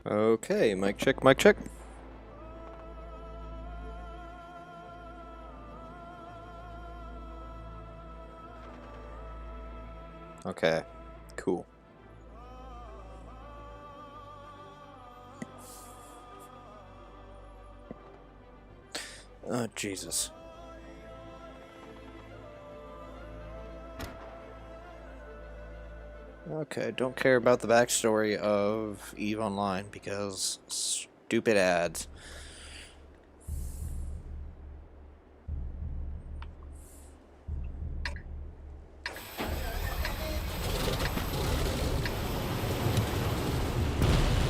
Okay, mic check, mic check. Okay, cool. Oh, Jesus. Okay, don't care about the backstory of EVE Online because stupid ads.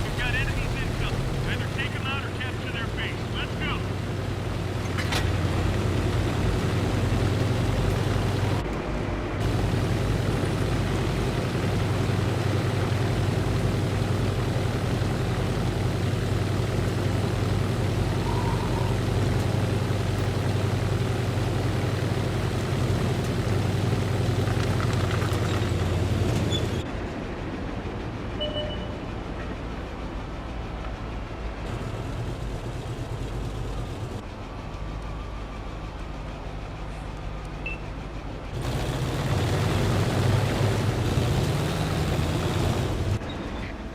We've got enemies incoming. Either take them out or capture their base. Let's go.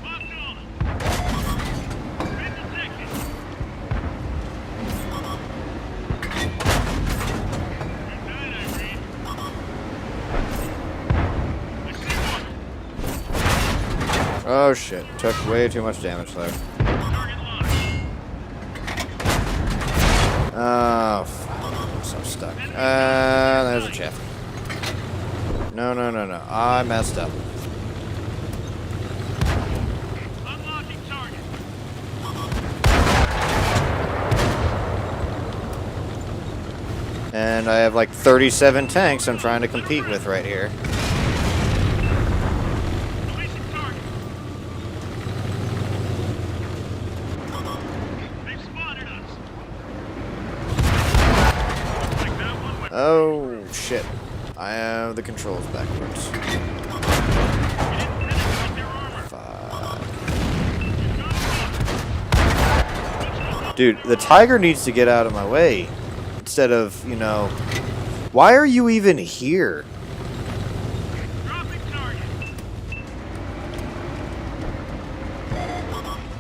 Locked on. Been detected. Good night, Irene. I see one. Oh shit, took way too much damage there. Target locked. Oh, fuck. I'm so stuck. There's a chip. No, no, no, no. I messed up. Unlocking target. And I have like 37 tanks I'm trying to compete with right here. Releasing target. They've spotted us. Looks like that one went. Oh shit. I have the controls backwards. You didn't penetrate their armor. Fuck. You've got them. Dude, the tiger needs to get out of my way. Instead of, you know... Why are you even here? Dropping target.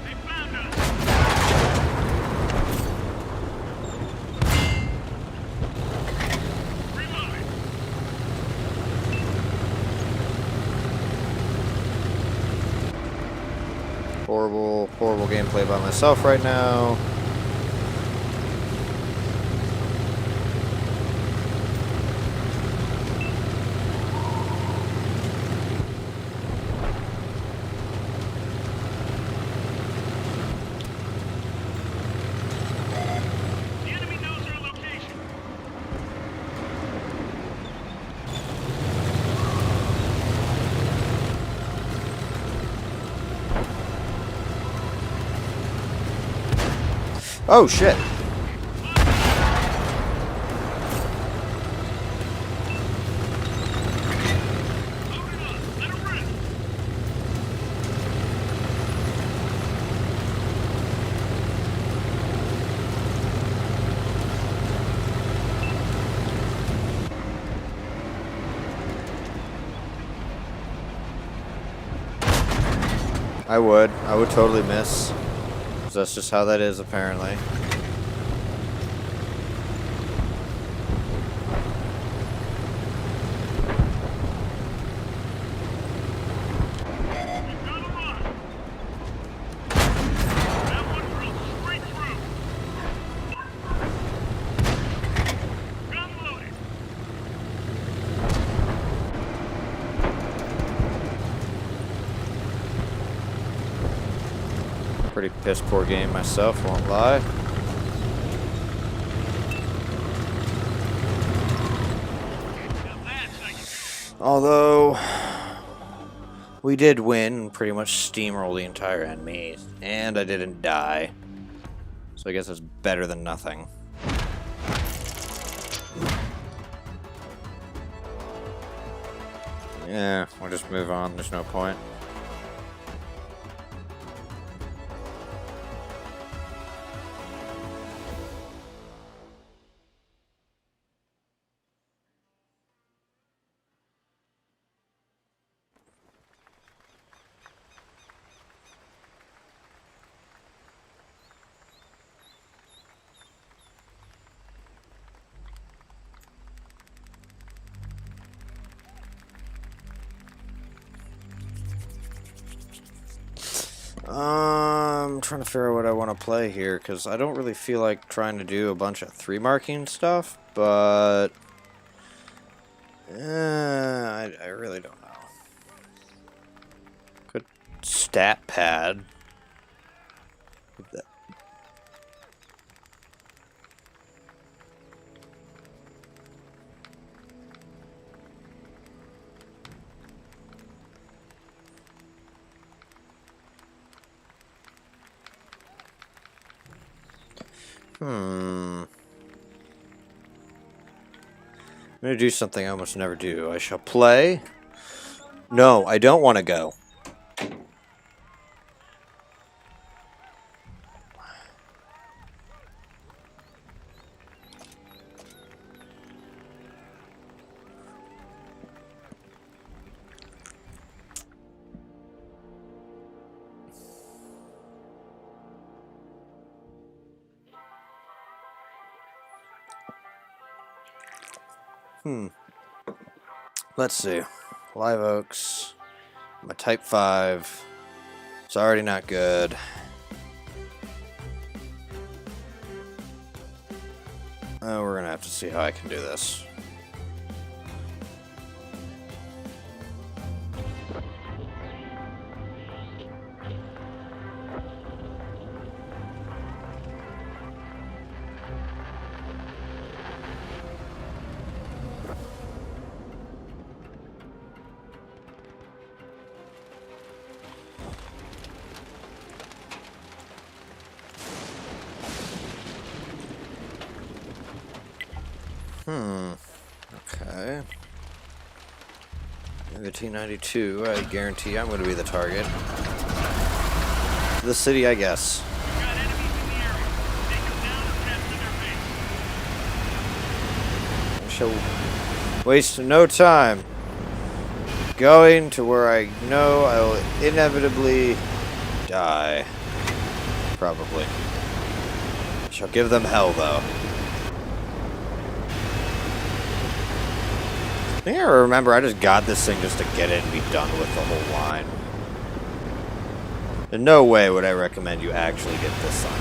They found us. Reloading. Horrible, horrible gameplay by myself right now. The enemy knows our location. Oh shit. Load it up. Let it rip. I would totally miss. 'Cause that's just how that is, apparently. We've got a lock. That one drilled straight through. Gun loaded. Pretty piss poor game myself, won't lie. Now that's how you do it. Although... We did win and pretty much steamroll the entire enemy. And I didn't die. So I guess it's better than nothing. Yeah, we'll just move on. There's no point. I'm trying to figure out what I want to play here, because I don't really feel like trying to do a bunch of 3 marking stuff, but I really don't know. Good stat pad. I'm gonna do something I almost never do. I shall play. No, I don't want to go. Let's see. Live Oaks. I'm a Type 5. It's already not good. Oh, we're gonna have to see how I can do this. Okay. The T-92, I guarantee I'm going to be the target. The city, I guess. We got enemies in the area. Take them down or capture their base. I shall waste no time going to where I know I will inevitably die. Probably. I shall give them hell, though. I think I remember I just got this thing just to get it and be done with the whole line. In no way would I recommend you actually get this sign.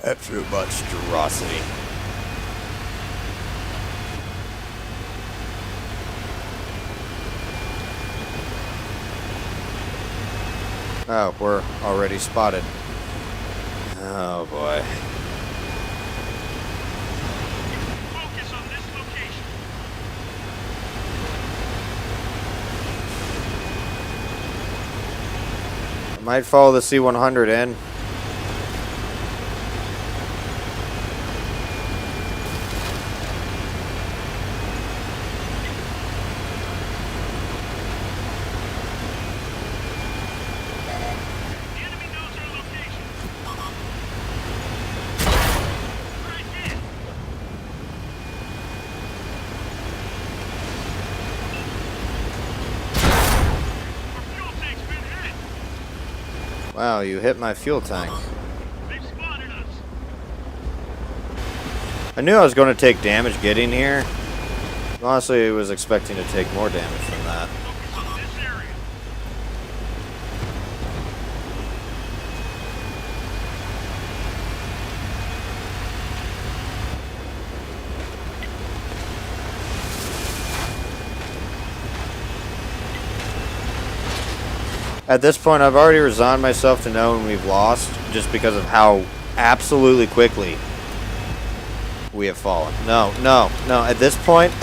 Absolute monstrosity. Oh, we're already spotted. Oh boy. Focus on this location. I might follow the C-100 in. The enemy knows our location. Right there. Our fuel tank's been hit. Wow, you hit my fuel tank. They've spotted us. I knew I was going to take damage getting here. Honestly, I was expecting to take more damage than that. Focus on this area. At this point, I've already resigned myself to knowing we've lost just because of how absolutely quickly we have fallen. No, no, no. At this point,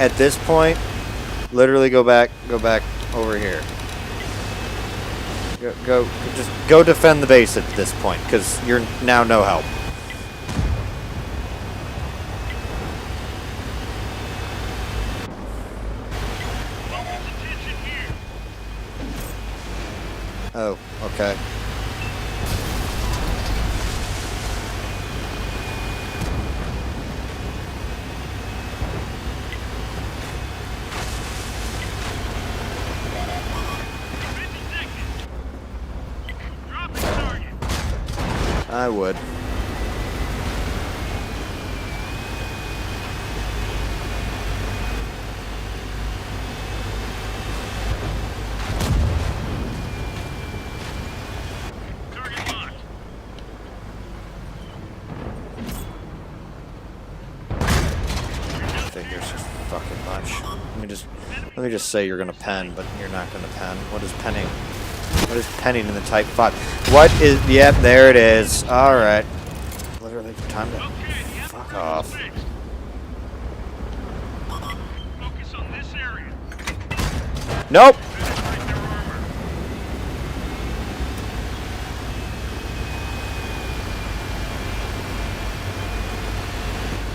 literally go back over here. Just go defend the base at this point, because you're now no help. Focus attention here. Oh, okay. You've been detected. Drop the target. I would. fucking much. Let me just say you're gonna pen, but you're not gonna pen. What is penning? What is penning in the Type 5? What is... Yep, there it is. Alright. Literally time to... Fuck off. Focus on this area. Nope! Penetrate their armor.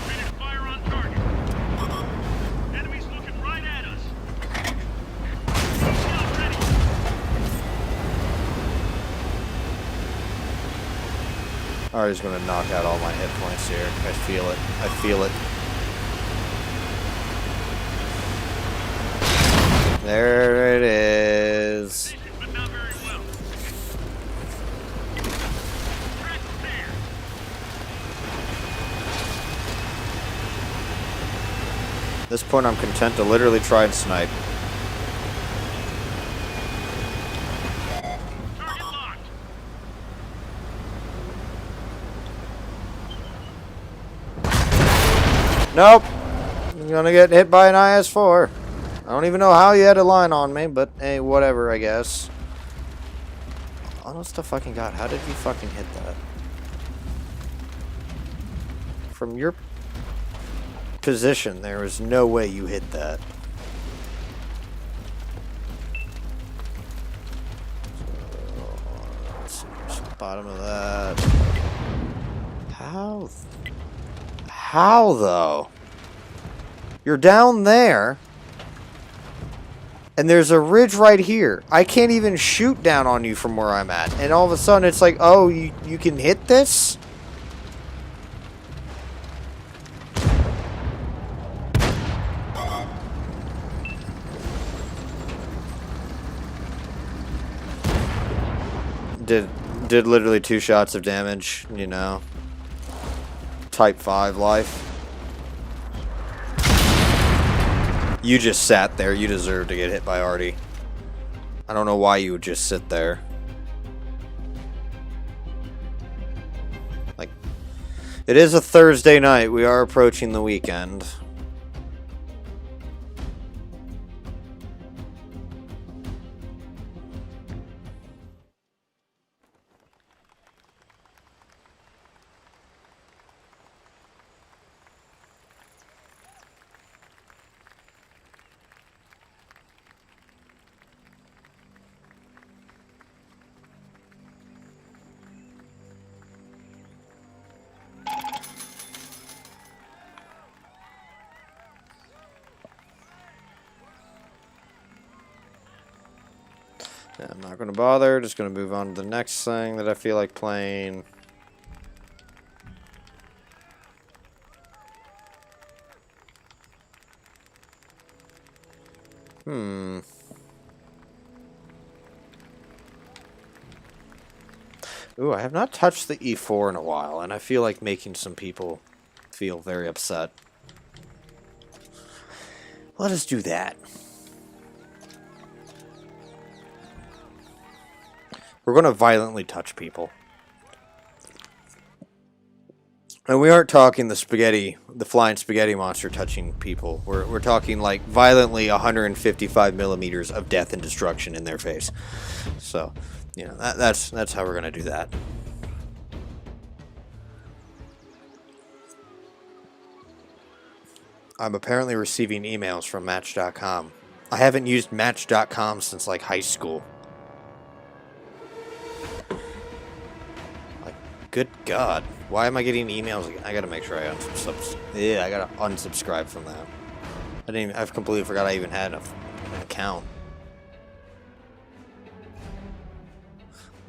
Ready to fire on target. Enemies looking right at us. Shield ready. Ari's gonna knock out all my hit points here. I feel it. I feel it. There it is. But not very well. Track there. At this point, I'm content to literally try and snipe. Target locked. Nope. I'm gonna get hit by an IS-4. I don't even know how you had a line on me, but hey, whatever, I guess. Honest to fucking God, how did you fucking hit that? From your position, there is no way you hit that. So, let's see, where's the bottom of that. How? How, though? You're down there. And there's a ridge right here. I can't even shoot down on you from where I'm at. And all of a sudden it's like, oh, you can hit this? Did literally 2 shots of damage, you know. Type 5 life. You just sat there. You deserve to get hit by Artie. I don't know why you would just sit there. Like, it is a Thursday night. We are approaching the weekend. Yeah, I'm not going to bother. Just going to move on to the next thing that I feel like playing. Ooh, I have not touched the E4 in a while, and I feel like making some people feel very upset. Let us do that. We're going to violently touch people. And we aren't talking the flying spaghetti monster touching people. We're talking like violently 155 millimeters of death and destruction in their face. So, you know, that's how we're going to do that. I'm apparently receiving emails from Match.com. I haven't used Match.com since like high school. Good God. Why am I getting emails again? I gotta make sure I unsubscribe. Yeah, I gotta unsubscribe from that. I've completely forgot I even had an account.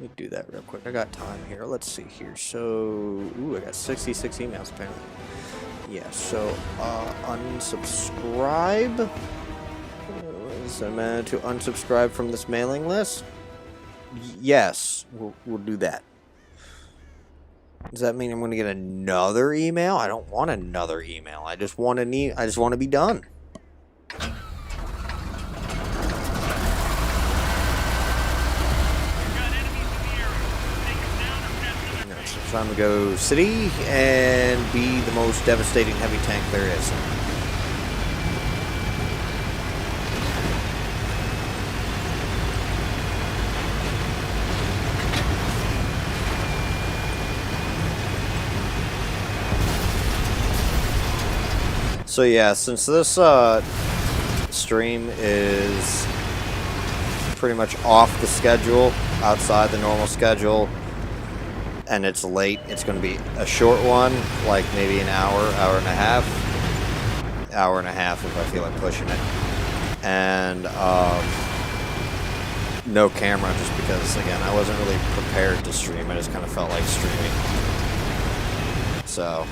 Let me do that real quick. I got time here. Let's see here. So, ooh, I got 66 emails apparently. Yeah, so, unsubscribe. Is a man to unsubscribe from this mailing list? Yes, we'll do that. Does that mean I'm going to get another email? I don't want another email. I just want to be done. So it's time to go city and be the most devastating heavy tank there is. So yeah, since this stream is pretty much off the schedule, outside the normal schedule, and it's late, it's going to be a short one, like maybe an hour, hour and a half if I feel like pushing it. And no camera, just because, again, I wasn't really prepared to stream. I just kind of felt like streaming. So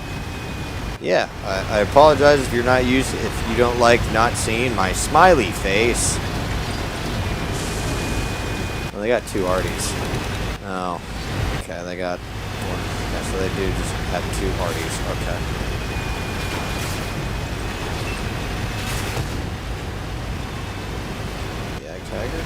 yeah, I apologize if you're not used, if you don't like not seeing my smiley face. Well, they got 2 Arties. Oh, okay, they got one. Yeah, so they do just have 2 Arties. Okay. Yeah, Tiger.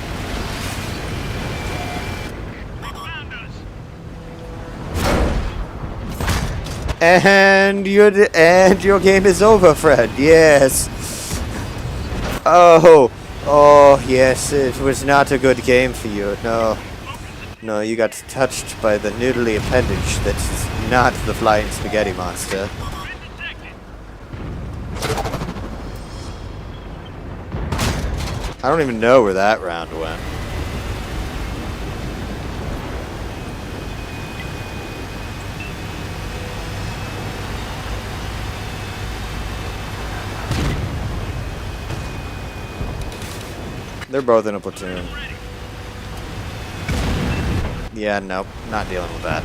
And your game is over, Fred. Yes. Oh, yes. It was not a good game for you. No, you got touched by the noodly appendage that's not the flying spaghetti monster. I don't even know where that round went. They're both in a platoon. Yeah, nope, not dealing with that.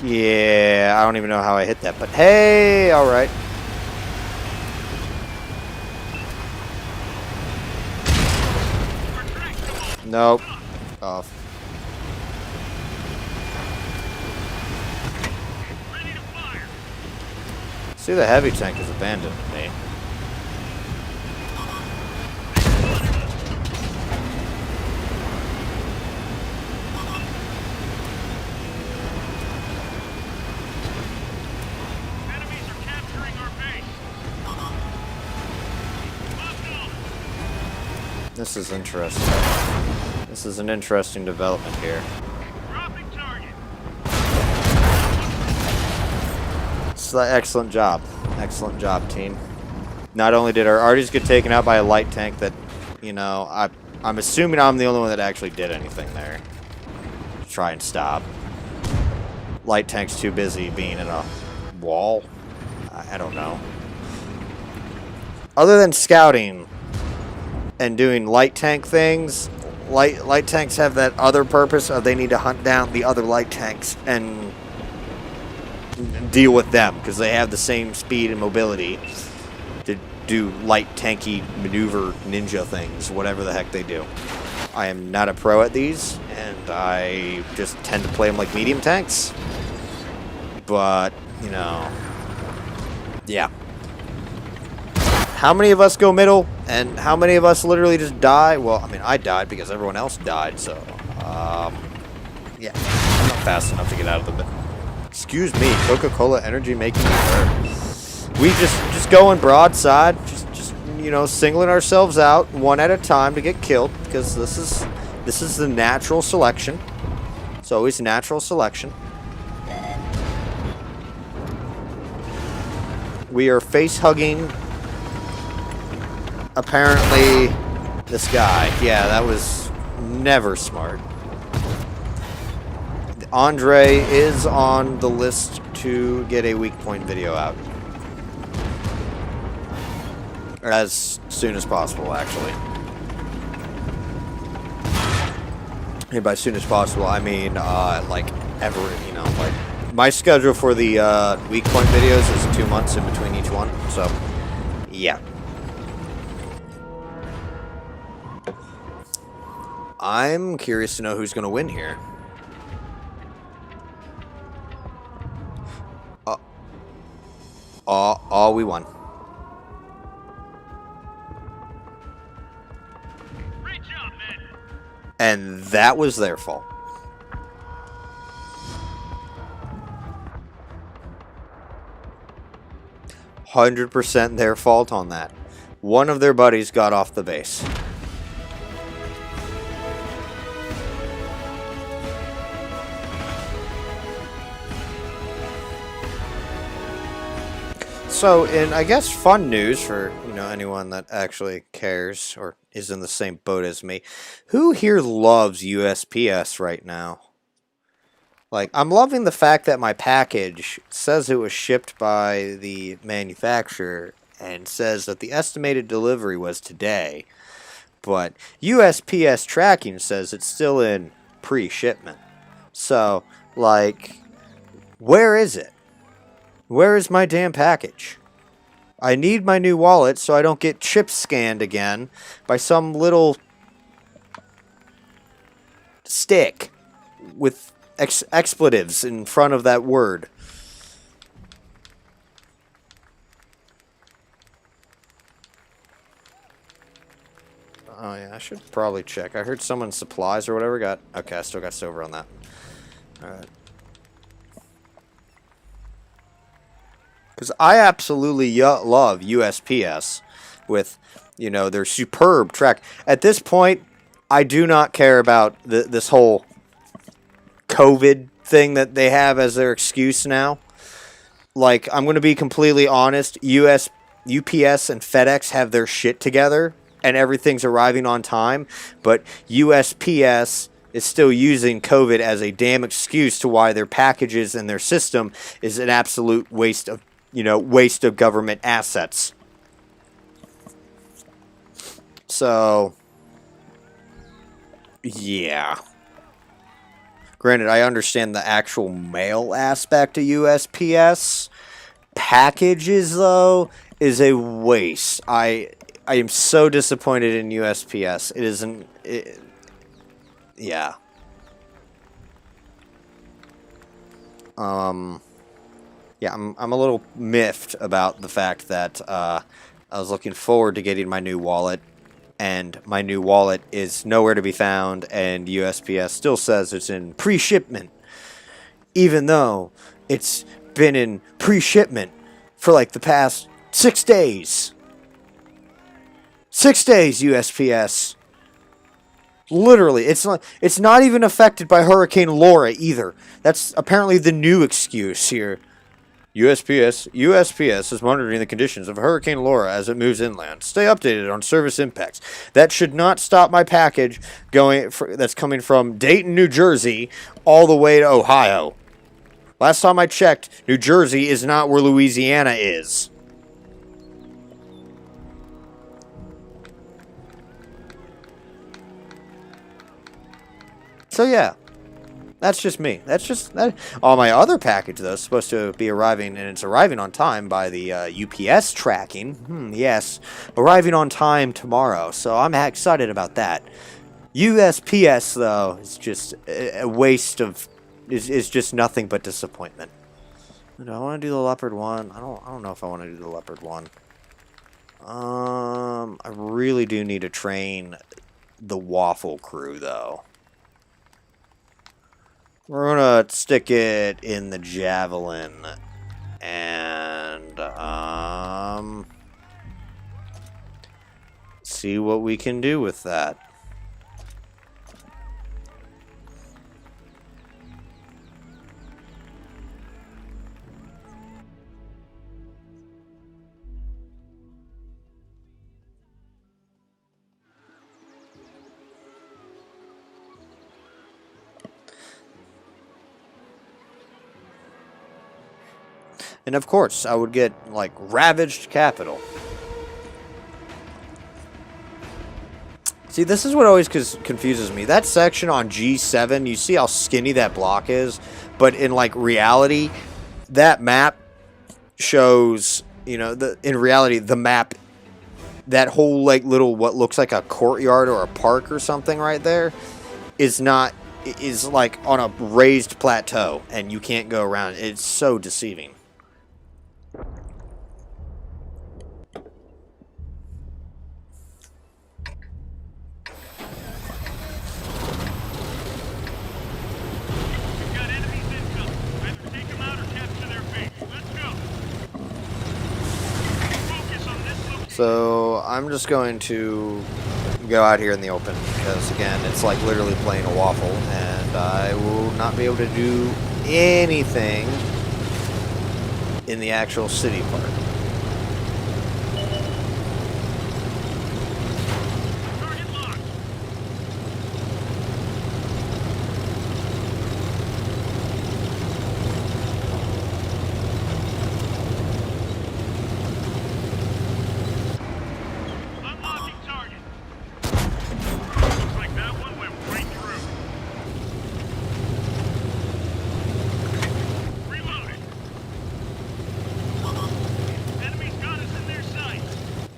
Yeah, I don't even know how I hit that, but hey, alright. Nope. Off. See, the heavy tank has abandoned me. Enemies are capturing our base. This is interesting. This is an interesting development here. Dropping target. Excellent job. Excellent job, team. Not only did our Arties get taken out by a light tank that, you know, I'm assuming I'm the only one that actually did anything there. To try and stop. Light tank's too busy being in a wall. I don't know. Other than scouting and doing light tank things, light tanks have that other purpose of they need to hunt down the other light tanks and deal with them, because they have the same speed and mobility to do light tanky maneuver ninja things, whatever the heck they do. I am not a pro at these, and I just tend to play them like medium tanks. But, you know, yeah. How many of us go middle, and how many of us literally just die? Well, I mean, I died because everyone else died, so, yeah. I'm not fast enough to get out of the middle. Excuse me, Coca-Cola Energy making me hurt. We just going broadside, just you know, singling ourselves out one at a time to get killed, because this is the natural selection. It's always natural selection. We are face hugging apparently this guy. Yeah, that was never smart. Andre is on the list to get a weak point video out. As soon as possible, actually. And by soon as possible, I mean, like, ever, you know, like, my schedule for the weak point videos is 2 months in between each one, so, yeah. I'm curious to know who's going to win here. We won. Great job, man. And that was their fault. "100% their fault on that. One of their buddies got off the base. So, in I guess fun news for anyone that actually cares or is in the same boat as me, who here loves USPS right now? Like, I'm loving the fact that my package says it was shipped by the manufacturer and says that the estimated delivery was today, but USPS tracking says it's still in pre-shipment. So, like, where is it? Where is my damn package? I need my new wallet so I don't get chip scanned again by some little stick with expletives in front of that word. Oh yeah, I should probably check. I heard someone's supplies or whatever got... Okay, I still got silver on that. Alright. Because I absolutely love USPS with, their superb track. At this point, I do not care about this whole COVID thing that they have as their excuse now. Like, I'm going to be completely honest. UPS and FedEx have their shit together, and everything's arriving on time. But USPS is still using COVID as a damn excuse to why their packages and their system is an absolute waste of government assets. So, yeah. Granted, I understand the actual mail aspect of USPS. Packages, though, is a waste. I am so disappointed in USPS. It isn't... yeah. Yeah, I'm a little miffed about the fact that I was looking forward to getting my new wallet, and my new wallet is nowhere to be found, and USPS still says it's in pre-shipment, even though it's been in pre-shipment for like the past 6 days. 6 days, USPS. Literally, it's not even affected by Hurricane Laura either. That's apparently the new excuse here. USPS is monitoring the conditions of Hurricane Laura as it moves inland. Stay updated on service impacts. That should not stop my package that's coming from Dayton, New Jersey, all the way to Ohio. Last time I checked, New Jersey is not where Louisiana is. So yeah. That's just me. That's just that. All my other package, though, is supposed to be arriving, and it's arriving on time by the UPS tracking. Yes, arriving on time tomorrow. So I'm excited about that. USPS, though, is just a waste of. Is just nothing but disappointment. Do I want to do the leopard one? I don't know if I want to do the leopard one. I really do need to train the waffle crew, though. We're gonna stick it in the javelin and see what we can do with that. And of course, I would get, like, ravaged capital. See, this is what always confuses me. That section on G7, you see how skinny that block is? But in, like, reality, that map shows, in reality, the map, that whole, like, little, what looks like a courtyard or a park or something right there, is like, on a raised plateau, and you can't go around. It's so deceiving. So I'm just going to go out here in the open because, again, it's like literally playing a waffle, and I will not be able to do anything in the actual city part.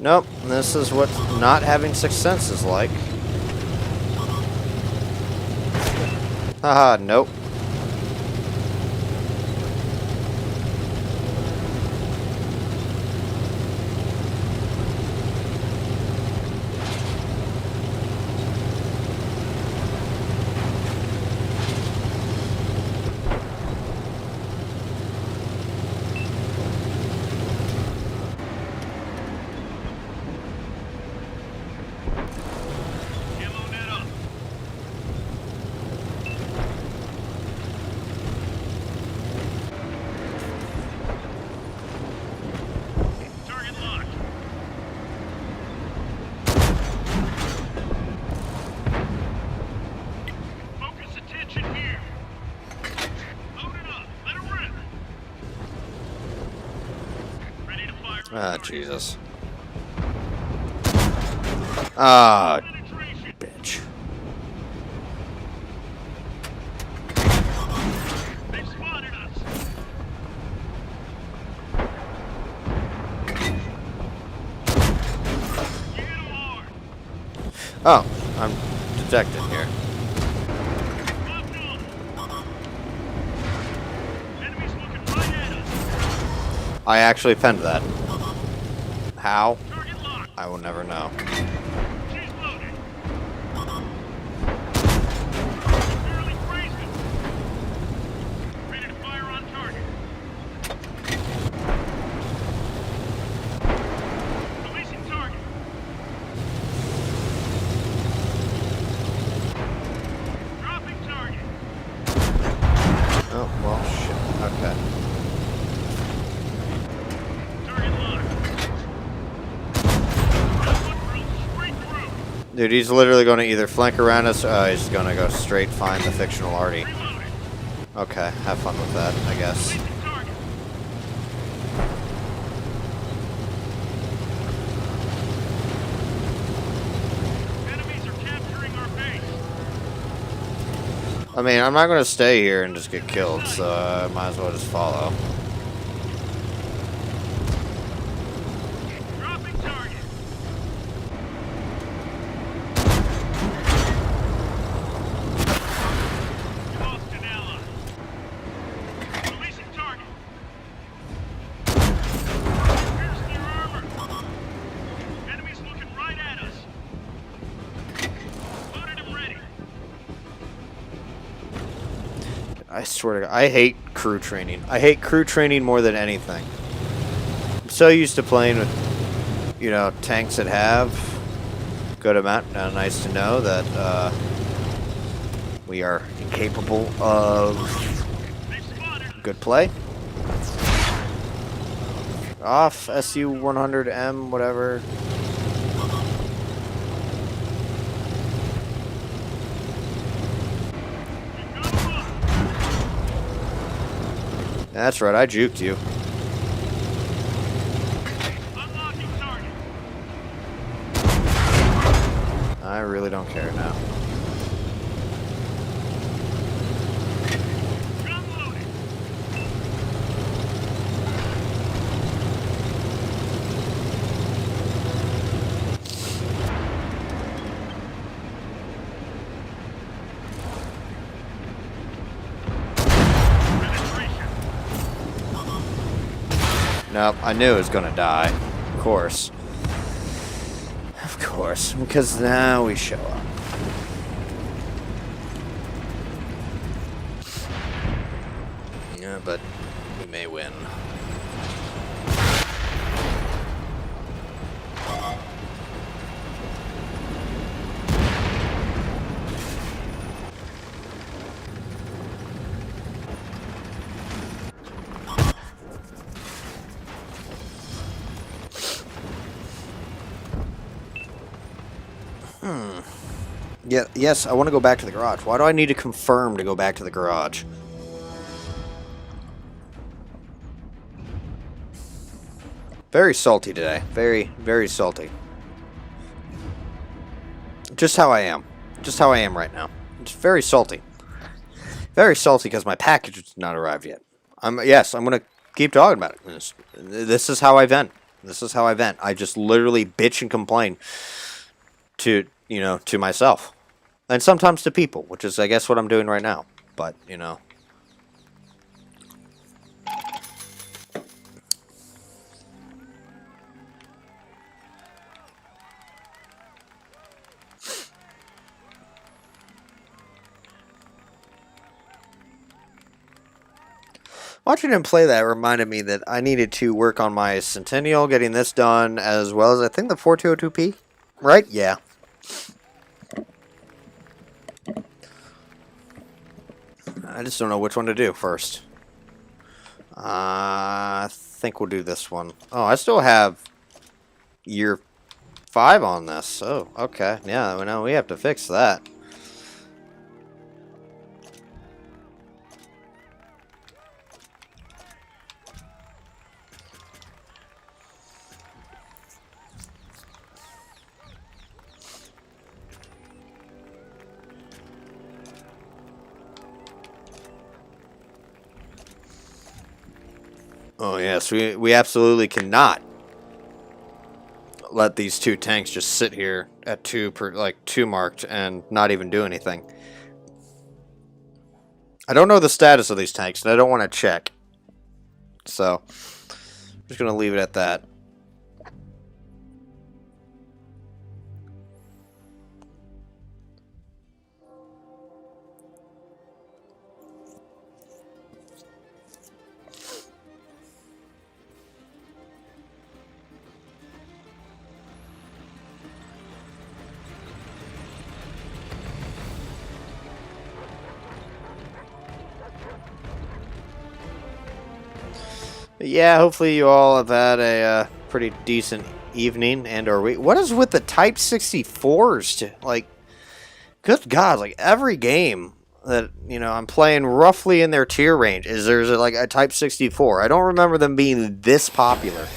Nope, this is what not having success is like. Haha, nope. Camo net up. Target locked. Focus attention here. Load it up. Let it rip. Ready to fire. Ah, Jesus. Ah, Penetration. bitch. They've spotted us. You hit 'em hard. Oh, I'm detected here. Locked on. Enemies looking right at us. I actually penned that. How? Target locked. I will never know. She's loaded. Barely grazed him. Ready to fire on target. Releasing target. Dropping target. Oh, well, shit. Okay. Target locked. That one drilled straight through. Dude, he's literally going to either flank around us or he's going to go straight find the fictional Artie. Reloaded. Okay, have fun with that, I guess. Releasing target. Enemies are capturing our base. I mean, I'm not going to stay here and just get killed, so I might as well just follow. Dropping target. Lost an ally. Releasing target. Pierce their armor. Enemies looking right at us. Loaded and ready. I swear to God, I hate crew training. I hate crew training more than anything. I'm so used to playing with, you know, tanks that have good amount. Now, nice to know that we are capable of They've spotted us. good play. Off SU-100M, whatever. We've got 'em up. That's right, I juked you. Unlocking target. I really don't care now. Gun loaded. Penetration. Nope, I knew it was gonna die. Of course. Of course, because now we show up. Yeah, but we may win. Yeah, yes, I want to go back to the garage. Why do I need to confirm to go back to the garage? Very salty today. Very, very salty. Just how I am. Just how I am right now. Just very salty. Very salty because my package has not arrived yet. Yes, I'm going to keep talking about it. This is how I vent. This is how I vent. I just literally bitch and complain to, to myself. And sometimes to people, which is, I guess, what I'm doing right now. But, Watching him play that reminded me that I needed to work on my Centennial, getting this done, as well as, I think, the 4202P. Right? Yeah. I just don't know which one to do first. I think we'll do this one. Oh, I still have year 5 on this. Oh, okay. Yeah, we know we have to fix that. Oh, yes, we absolutely cannot let these 2 tanks just sit here at 2 marked and not even do anything. I don't know the status of these tanks, and I don't want to check. So, I'm just going to leave it at that. Yeah, hopefully you all have had a pretty decent evening and or week. What is with the Type 64s? Like, good God, like every game that, I'm playing roughly in their tier range is there's like a Type 64. I don't remember them being this popular.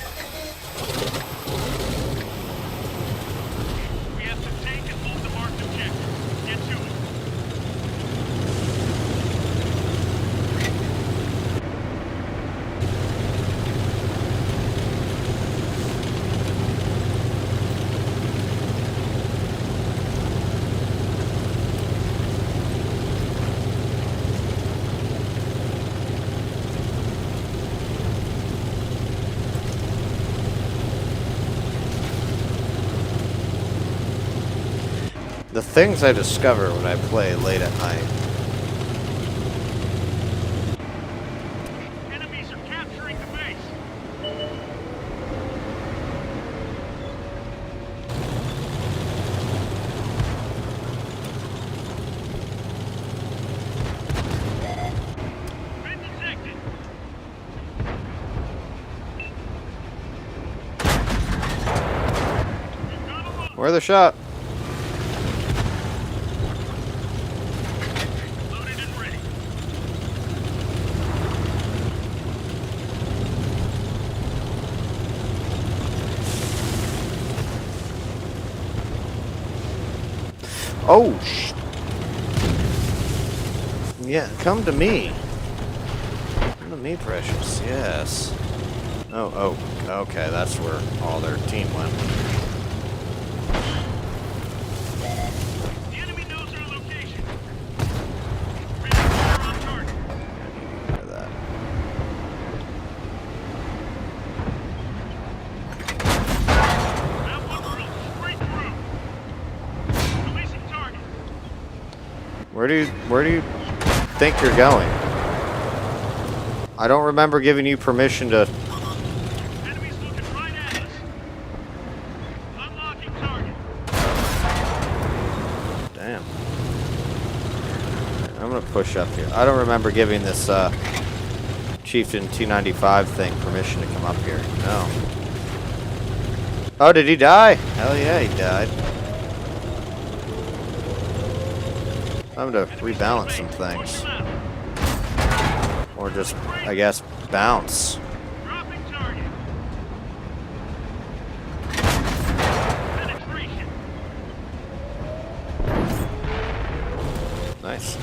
We have to take and hold the marked objective. Get to it. The things I discover when I play late at night. Enemies are capturing the base. Been detected. We've got a load. Where the shot? Loaded and ready. Oh, yeah, come to me. Come to me, precious. Yes. Oh, okay, that's where all their team went. The enemy knows our location. Ready to fire on target. Look at that. That one drilled straight through. Releasing target. Where do you think you're going? I don't remember giving you permission to. Enemies looking right at us. Unlocking target. Damn. I'm gonna push up here. I don't remember giving this Chieftain 295 thing permission to come up here. No. Oh, did he die? Hell yeah, he died. I'm gonna rebalance some things. Or just, I guess, bounce. Dropping target. Penetration. Nice.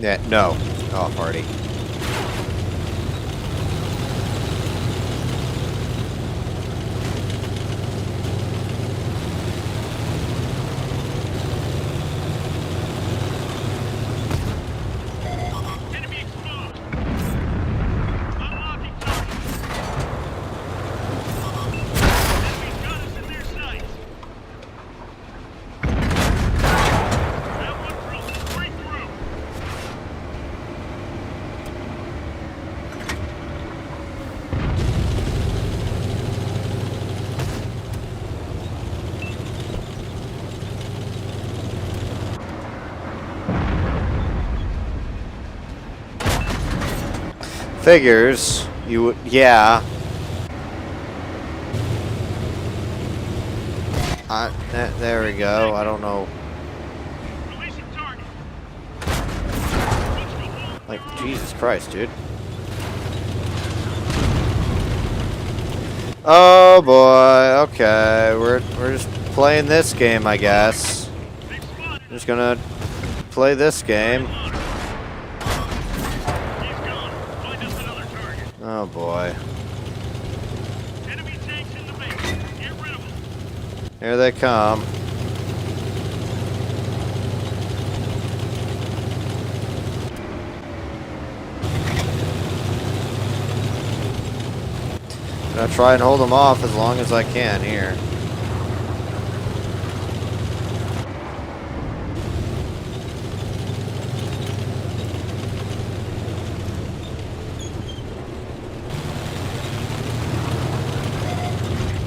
Yeah, no. Oh, party. Enemy exposed. Unlocking target. Enemy's got us in their sights. That one drilled straight through. Figures. You would. Yeah. There we go. I don't know. Releasing target. Like, Jesus Christ, dude. Oh boy. Okay, we're just playing this game, I guess. Big spot. Just gonna play this game. He's gone. Find us another target. Oh boy. Enemy tanks in the base. Get rid of them. Here they come. Gonna try and hold them off as long as I can here.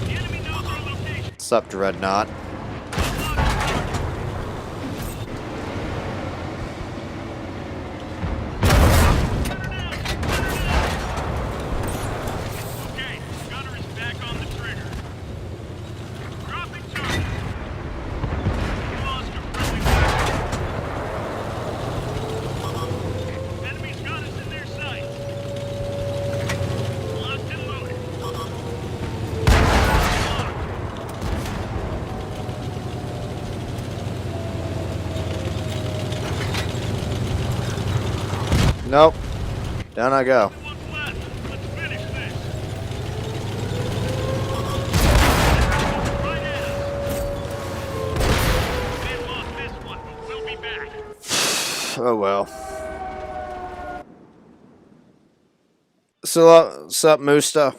The enemy knows our location. What's up, Dreadnought? Okay, gunner is back on the trigger. Dropping target. We lost a friendly weapon. Enemy's got us in their sights. Locked and loaded. Nope. Down I go. What's left? Let's finish this. Right at us. They lost this one, but we'll be back. Oh well. So, what's up, Musta?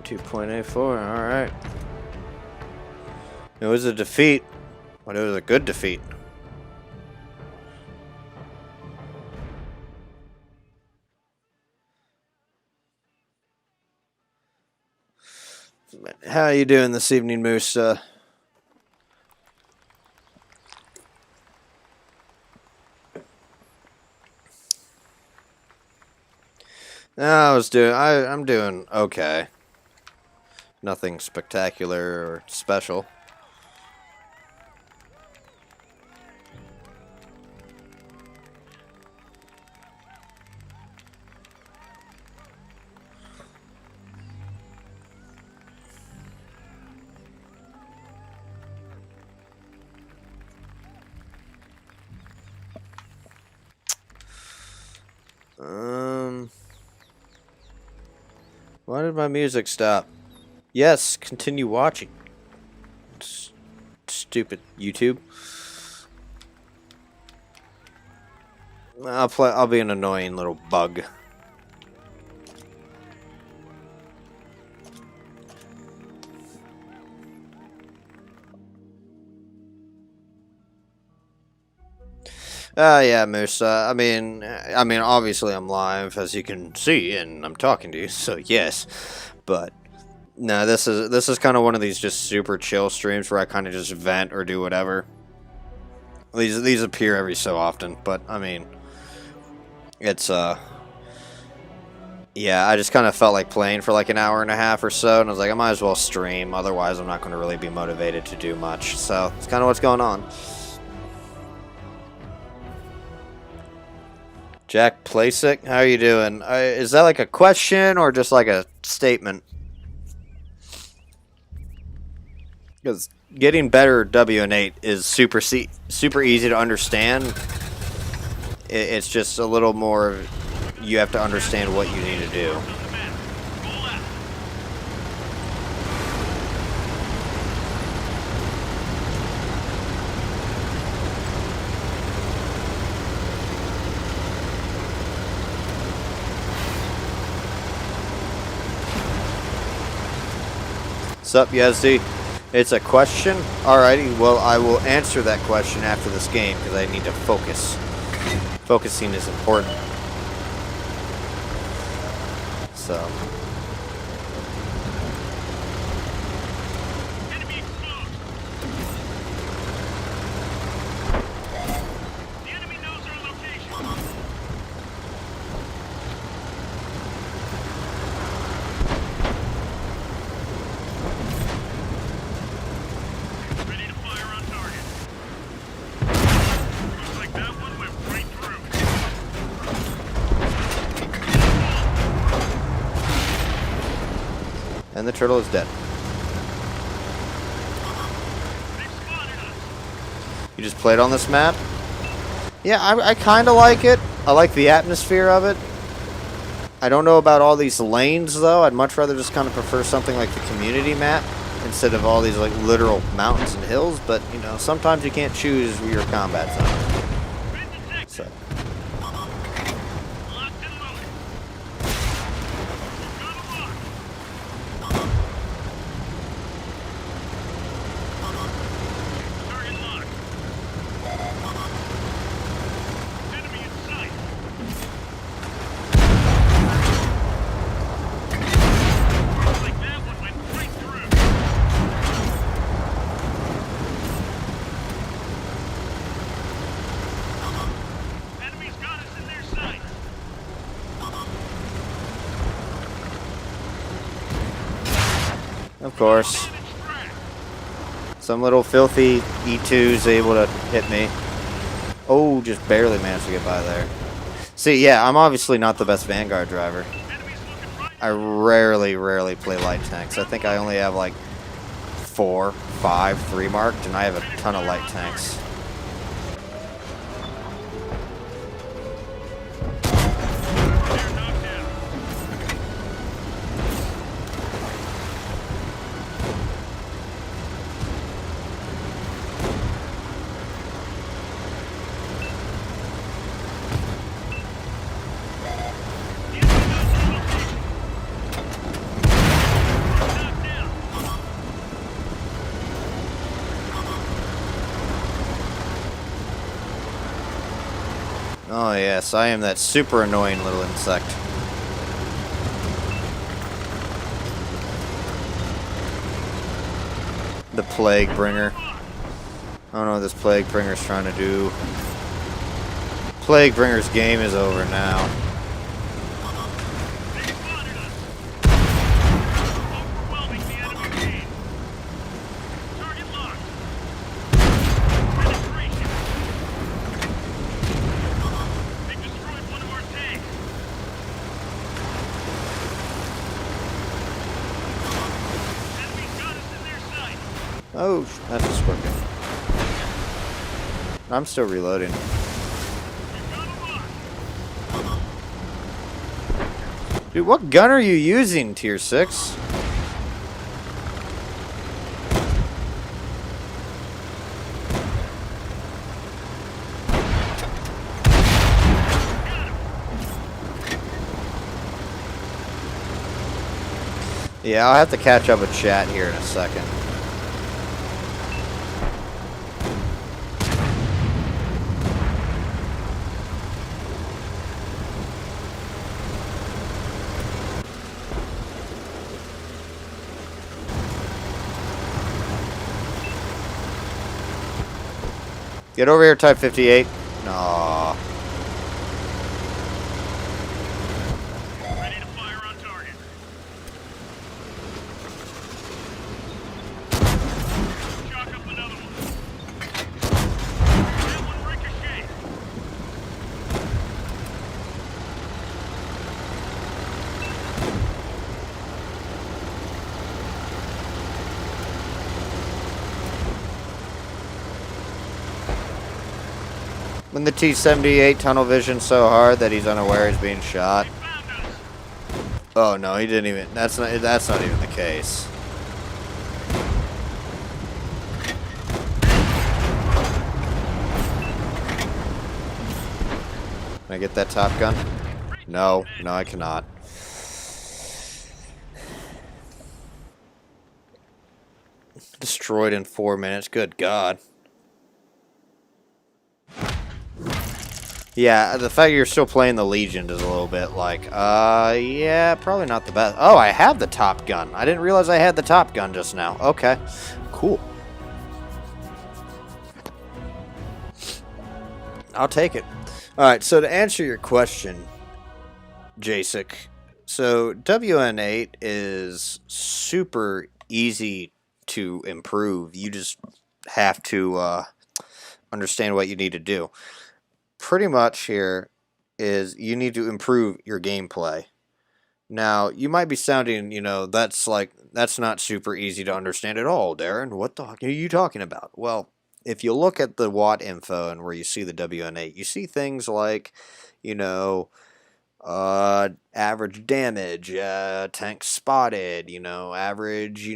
.84. All right. It was a defeat, but it was a good defeat. How are you doing this evening, Musta? I'm doing okay. Nothing spectacular or special. Why did my music stop? Yes, continue watching. Stupid YouTube. I'll be an annoying little bug. Yeah, Moose. I mean, obviously I'm live, as you can see, and I'm talking to you. So yes, but no, this is kind of one of these just super chill streams where I kind of just vent or do whatever. These appear every so often, but I mean, it's yeah, I just kind of felt like playing for like an hour and a half or so, and I was like, I might as well stream. Otherwise, I'm not going to really be motivated to do much. So it's kind of what's going on. Jack Plasick, how are you doing? Is that like a question or just like a statement? Because getting better WN8 is super easy to understand. It's just a little more. You have to understand what you need to do. On the map. Roll out. Sup, Yazdi? It's a question? Alrighty, well, I will answer that question after this game because I need to focus. Focusing is important. So, Enemy exposed. The enemy knows our location. Ready to fire on target. Looks like that one went right through. and the turtle is dead. They've spotted us. You just played on this map? Yeah, I kind of like it. I like the atmosphere of it. I don't know about all these lanes, though. I'd much rather just kind of prefer something like the community map instead of all these like literal mountains and hills. But, you know, sometimes you can't choose your combat zone. Been detected. So, Locked and loaded. Got a lock. Target locked. Enemy in sight. Looks like that one went right through. Enemy's got us in their sight. of course, Damage track. some little filthy E2's able to hit me. Oh, just barely managed to get by there. See, yeah, I'm obviously not the best Vanguard driver. Enemy's looking right. I rarely play light tanks. I think I only have like 4, 5, 3 marked, and I have a ton of light tanks. They're knocked down. The enemy knows our location. Knocked down. Oh yes, I am that super annoying little insect. The Plague Bringer. I don't know what this Plague Bringer's trying to do. Plague Bringer's game is over now. They spotted us. Overwhelming the enemy team. Target locked. Penetration. They destroyed one of our tanks. Enemy's got us in their sight. Oh, that's a scorpion. I'm still reloading. We've got a lock. Dude, what gun are you using, Tier 6? Yeah, I'll have to catch up with chat here in a second. Get over here, Type 58. No. Ready to fire on target. Chalk up another one. That one ricocheted. When the T-78 tunnel vision so hard that he's unaware he's being shot. They found us. Oh no, he didn't even. That's not even the case. Can I get that Top Gun? No, no, I cannot. Destroyed in 4 minutes. Good God. Yeah, the fact you're still playing the Legion is a little bit like, yeah, probably not the best. Oh, I have the Top Gun. I didn't realize I had the Top Gun just now. Okay, cool. I'll take it. All right, so to answer your question, Jacek, so WN8 is super easy to improve. You just have to understand what you need to do. Pretty much here is you need to improve your gameplay. Now, you might be sounding, that's not super easy to understand at all, Darren. What the heck are you talking about? Well, if you look at the watt info and where you see the WN8, you see things like, average damage, tank spotted, average,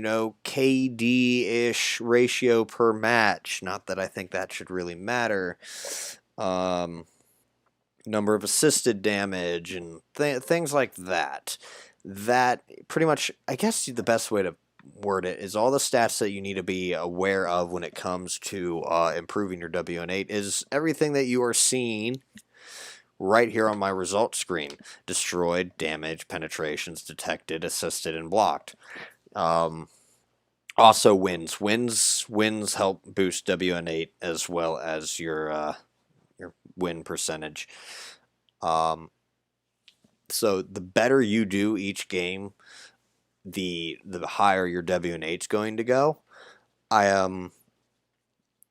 KD-ish ratio per match. Not that I think that should really matter. Number of assisted damage and things like that. That pretty much, I guess the best way to word it is all the stats that you need to be aware of when it comes to improving your WN8 is everything that you are seeing right here on my results screen. Destroyed, damage, penetrations, detected, assisted, and blocked. Also wins. Wins help boost WN8 as well as your win percentage. So the better you do each game, the higher your WN8's going to go.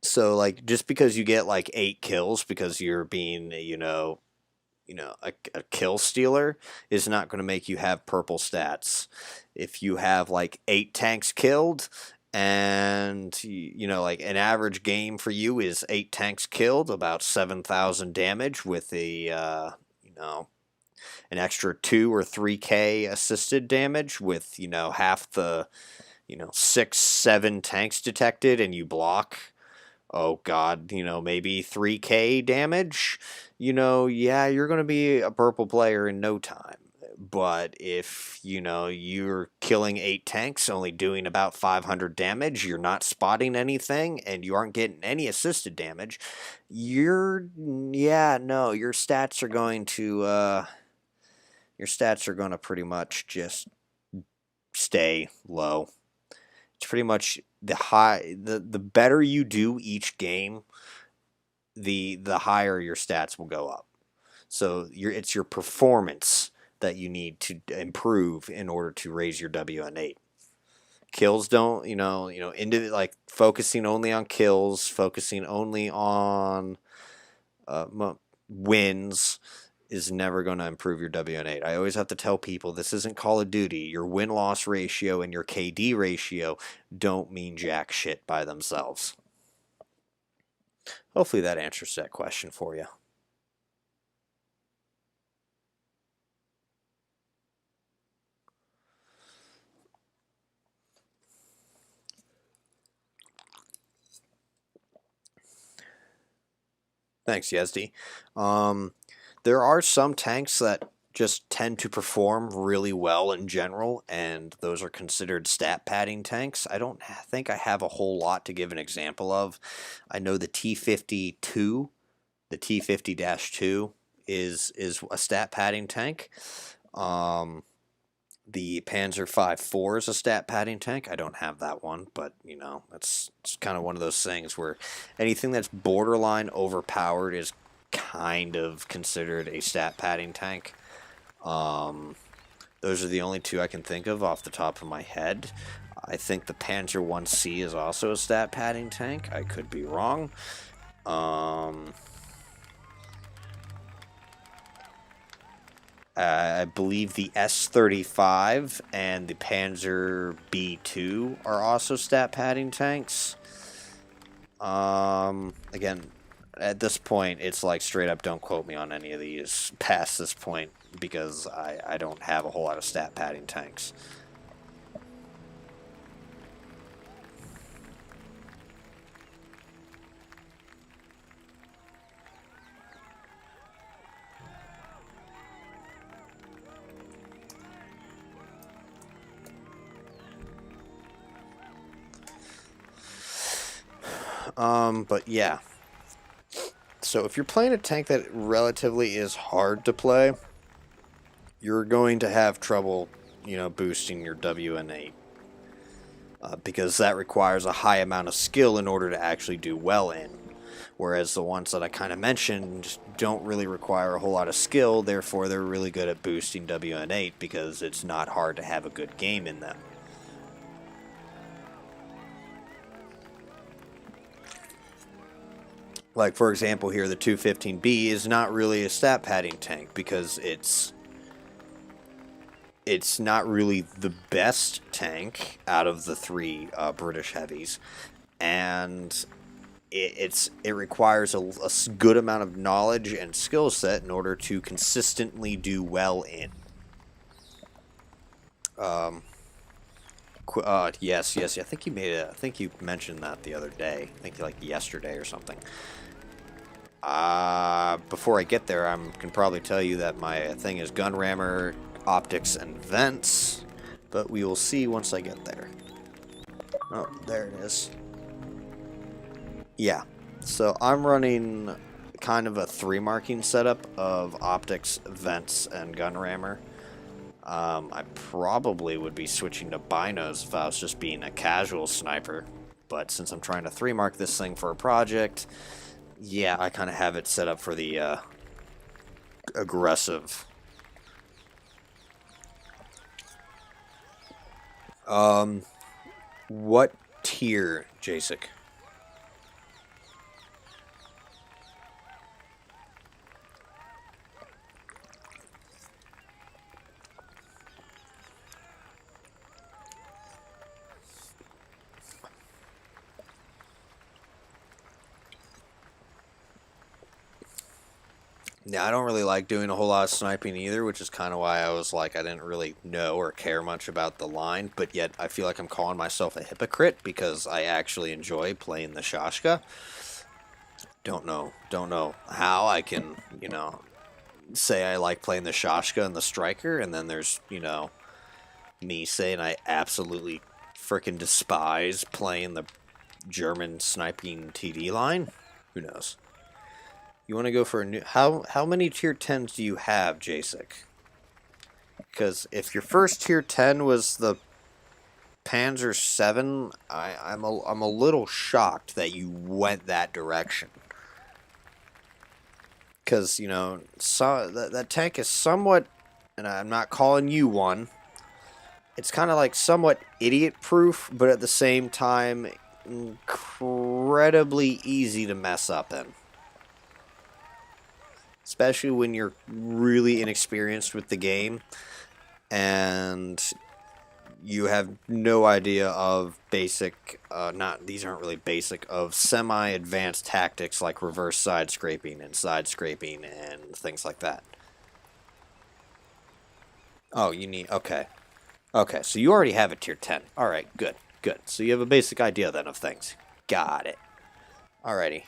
So like just because you get like 8 kills because you're being a kill stealer is not going to make you have purple stats. If you have like 8 tanks killed and like an average game for you is 8 tanks killed, about 7,000 damage with an extra 2 or 3k assisted damage with half the 6-7 tanks detected and you block, oh god, maybe 3k damage, yeah, you're going to be a purple player in no time. But if, you're killing 8 tanks, only doing about 500 damage, you're not spotting anything, and you aren't getting any assisted damage, your stats are going to pretty much just stay low. It's pretty much the better you do each game, the higher your stats will go up. So it's your performance that you need to improve in order to raise your WN8. Kills don't, into like focusing only on kills, focusing only on wins is never going to improve your WN8. I always have to tell people this isn't Call of Duty. Your win-loss ratio and your KD ratio don't mean jack shit by themselves. Hopefully that answers that question for you. Thanks, Yezdi. There are some tanks that just tend to perform really well in general, and those are considered stat padding tanks. I don't think I have a whole lot to give an example of. I know the T-52, the T-50-2 is a stat padding tank. The Panzer V-4 is a stat padding tank. I don't have that one, but it's kind of one of those things where anything that's borderline overpowered is kind of considered a stat padding tank. Those are the only two I can think of off the top of my head. I think the Panzer 1C is also a stat padding tank. I could be wrong. I believe the S-35 and the Panzer B-2 are also stat padding tanks. Again, at this point, it's like straight up don't quote me on any of these past this point because I don't have a whole lot of stat padding tanks. But yeah. So if you're playing a tank that relatively is hard to play, you're going to have trouble, boosting your WN8. Because that requires a high amount of skill in order to actually do well in. Whereas the ones that I kind of mentioned don't really require a whole lot of skill, therefore they're really good at boosting WN8 because it's not hard to have a good game in them. Like, for example, here, the 215B is not really a stat padding tank because it's not really the best tank out of the three British heavies, and it requires a good amount of knowledge and skill set in order to consistently do well in. Yes. I think you made it. I think you mentioned that the other day. I think like yesterday or something. Before I get there, I can probably tell you that my thing is gun rammer, optics, and vents, but we will see once I get there. Oh, there it is. Yeah, so I'm running kind of a 3-marking setup of optics, vents, and gun rammer. I probably would be switching to binos if I was just being a casual sniper, but since I'm trying to 3-mark this thing for a project, yeah, I kind of have it set up for the aggressive. What tier, Jacek? Yeah, I don't really like doing a whole lot of sniping either, which is kind of why I was like, I didn't really know or care much about the line, but yet I feel like I'm calling myself a hypocrite because I actually enjoy playing the Shashka. Don't know how I can, say I like playing the Shashka and the Striker, and then there's, me saying I absolutely freaking despise playing the German sniping TD line. Who knows? You want to go for a new... How many tier 10s do you have, Jacek? Because if your first tier 10 was the Panzer 7, I'm a little shocked that you went that direction. Because, that tank is somewhat... And I'm not calling you one. It's kind of like somewhat idiot-proof, but at the same time, incredibly easy to mess up in. Especially when you're really inexperienced with the game and you have no idea of basic, these aren't really basic, of semi-advanced tactics like reverse side scraping and things like that. Oh, you need, okay. Okay, so you already have a tier 10. Alright, good. So you have a basic idea then of things. Got it. Alrighty.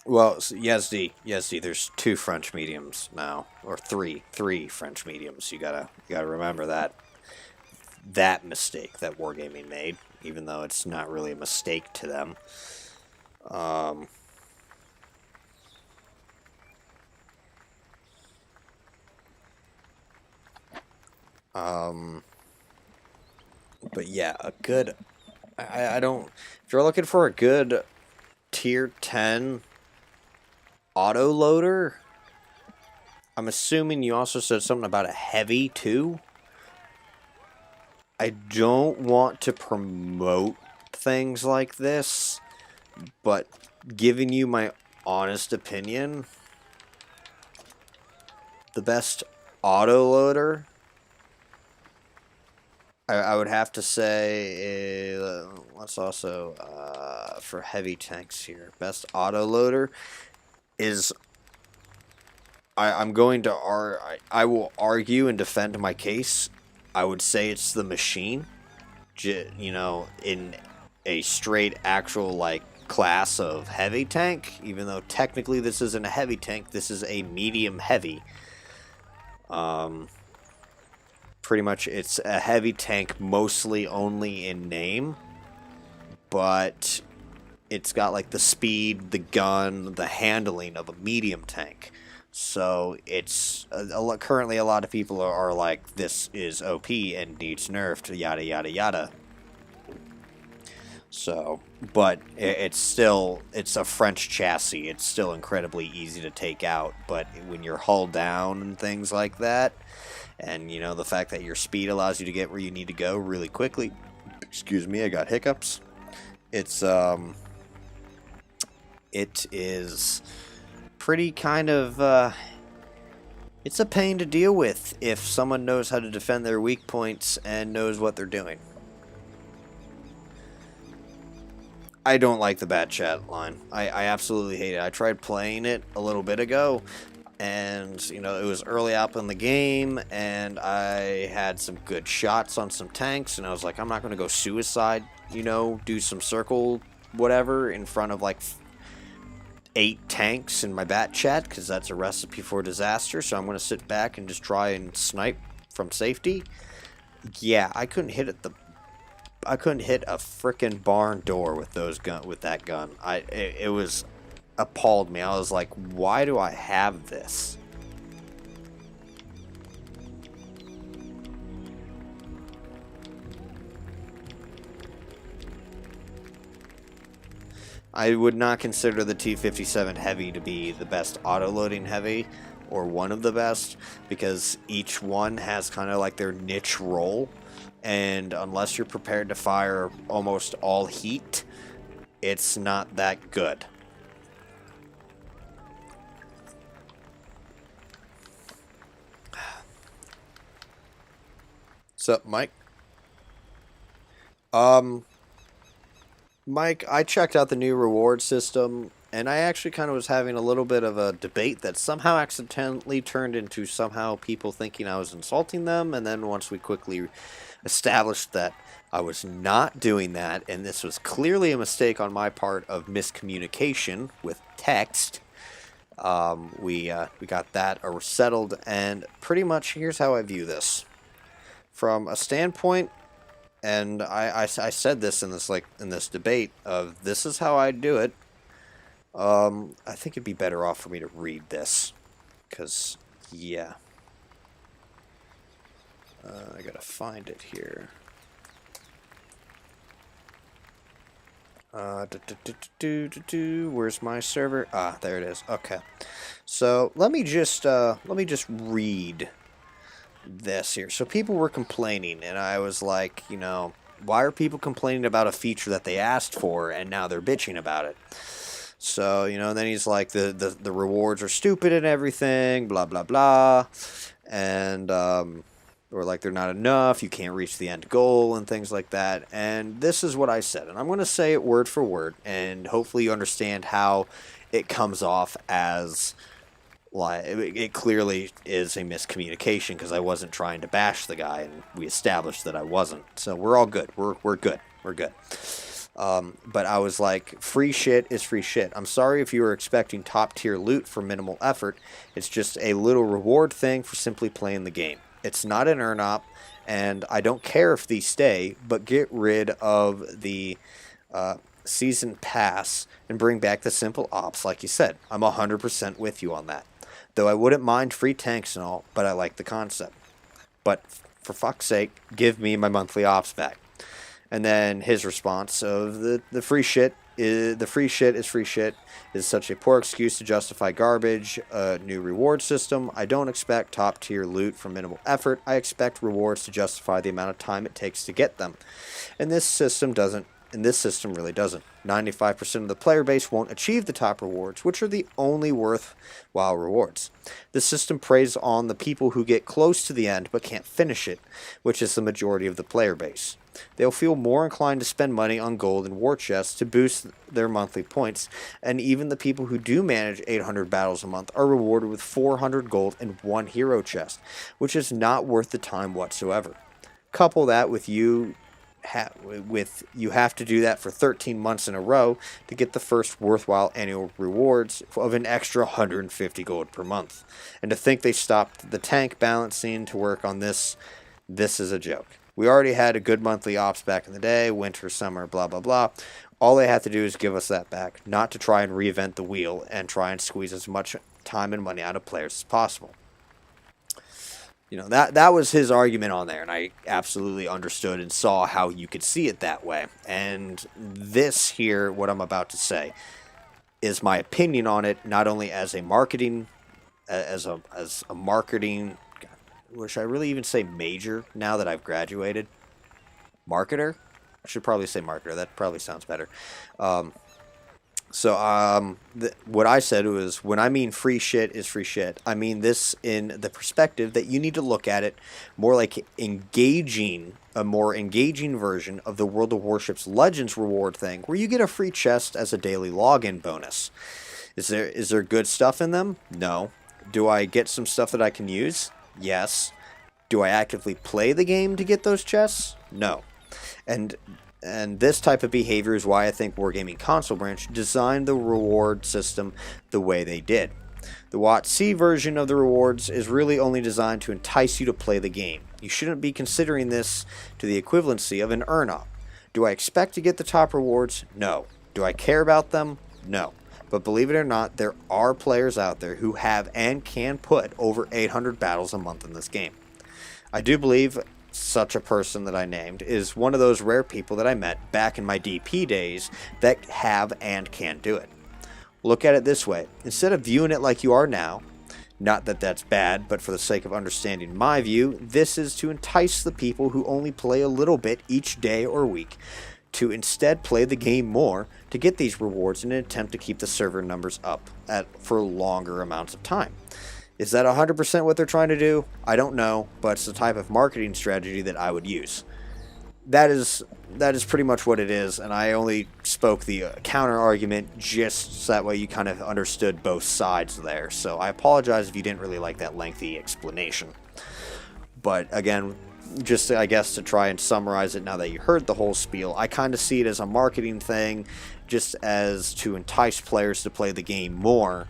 Well, Yazdi, there's 2 French mediums now, or three French mediums. You gotta remember that mistake that Wargaming made, even though it's not really a mistake to them. But yeah, a good. I don't. If you're looking for a good tier 10 autoloader, I'm assuming you also said something about a heavy too. I don't want to promote things like this, but giving you my honest opinion, the best autoloader I would have to say, let's also, for heavy tanks here, best autoloader is, I'm going to, I will argue and defend my case. I would say it's the machine, you know, in a straight actual, like, class of heavy tank, even though technically this isn't a heavy tank, this is a medium heavy. Pretty much it's a heavy tank mostly only in name, but it's got like the speed, the gun, the handling of a medium tank. So it's currently a lot of people are like, this is OP and needs nerfed, yada yada yada. So, but it's a French chassis. It's still incredibly easy to take out, but when you're hull down and things like that, and you know the fact that your speed allows you to get where you need to go really quickly. Excuse me, I got hiccups. It is pretty kind of it's a pain to deal with if someone knows how to defend their weak points and knows what they're doing. I don't like the bat chat line. I absolutely hate it. I tried playing it a little bit ago, and you know it was early up in the game, and I had some good shots on some tanks, and I was like, I'm not going to go suicide, you know, do some circle whatever in front of like 8 tanks in my bat chat, because that's a recipe for disaster. So I'm going to sit back and just try and snipe from safety. Yeah, I couldn't hit a frickin' barn door with that gun. It was appalled me. I was like, why do I have this? I would not consider the T-57 Heavy to be the best auto-loading heavy, or one of the best, because each one has kind of like their niche role, and unless you're prepared to fire almost all heat, it's not that good. What's up, Mike? Mike, I checked out the new reward system, and I actually kind of was having a little bit of a debate that somehow accidentally turned into somehow people thinking I was insulting them, and then once we quickly established that I was not doing that, and this was clearly a mistake on my part of miscommunication with text, we got that settled, and pretty much here's how I view this. From a standpoint, and I said this in this debate of this is how I do it. I think it'd be better off for me to read this, because yeah, I gotta find it here. Where's my server? Ah, there it is. Okay, so let me just read this here. So people were complaining, and I was like, you know, why are people complaining about a feature that they asked for and now they're bitching about it? So, you know, then he's like, the rewards are stupid and everything, blah blah blah, and or like they're not enough, you can't reach the end goal and things like that. And this is what I said, and I'm going to say it word for word, and hopefully you understand how it comes off as like it clearly is a miscommunication, because I wasn't trying to bash the guy, and we established that I wasn't. So we're all good. We're good. We're good. But I was like, free shit is free shit. I'm sorry if you were expecting top tier loot for minimal effort. It's just a little reward thing for simply playing the game. It's not an earn op, and I don't care if these stay, but get rid of the season pass and bring back the simple ops like you said. I'm 100% with you on that. Though I wouldn't mind free tanks and all, but I like the concept. But for fuck's sake, give me my monthly ops back. And then his response of the free shit is free shit is such a poor excuse to justify garbage. New reward system. I don't expect top tier loot for minimal effort. I expect rewards to justify the amount of time it takes to get them. And this system doesn't And this system really doesn't. 95% of the player base won't achieve the top rewards, which are the only worthwhile rewards. The system preys on the people who get close to the end but can't finish it, which is the majority of the player base. They'll feel more inclined to spend money on gold and war chests to boost their monthly points, and even the people who do manage 800 battles a month are rewarded with 400 gold and 1 hero chest, which is not worth the time whatsoever. Couple that with you have to do that for 13 months in a row to get the first worthwhile annual rewards of an extra 150 gold per month. And to think they stopped the tank balancing to work on this is a joke. We already had a good monthly ops back in the day, winter, summer, blah, blah, blah. All they have to do is give us that back, not to try and reinvent the wheel and try and squeeze as much time and money out of players as possible. You know, that was his argument on there, and I absolutely understood and saw how you could see it that way. And this here, what I'm about to say, is my opinion on it, not only as a marketing, as a marketing, should I really even say major now that I've graduated? Marketer? I should probably say marketer. That probably sounds better. What I said was, when I mean free shit is free shit, I mean this in the perspective that you need to look at it more like a more engaging version of the World of Warships Legends reward thing, where you get a free chest as a daily login bonus. Is there good stuff in them? No. Do I get some stuff that I can use? Yes. Do I actively play the game to get those chests? No. And this type of behavior is why I think Wargaming Console Branch designed the reward system the way they did. The WotC version of the rewards is really only designed to entice you to play the game. You shouldn't be considering this to the equivalency of an earn-up. Do I expect to get the top rewards? No. Do I care about them? No. But believe it or not, there are players out there who have and can put over 800 battles a month in this game. I do believe such a person that I named is one of those rare people that I met back in my DP days that have and can do it. Look at it this way. Instead of viewing it like you are now, not that that's bad, but for the sake of understanding my view, this is to entice the people who only play a little bit each day or week to instead play the game more to get these rewards in an attempt to keep the server numbers up for longer amounts of time. Is that 100% what they're trying to do? I don't know, but it's the type of marketing strategy that I would use. That is pretty much what it is, and I only spoke the counter argument just so that way you kind of understood both sides there. So I apologize if you didn't really like that lengthy explanation. But again, just I guess to try and summarize it now that you heard the whole spiel, I kind of see it as a marketing thing, just as to entice players to play the game more.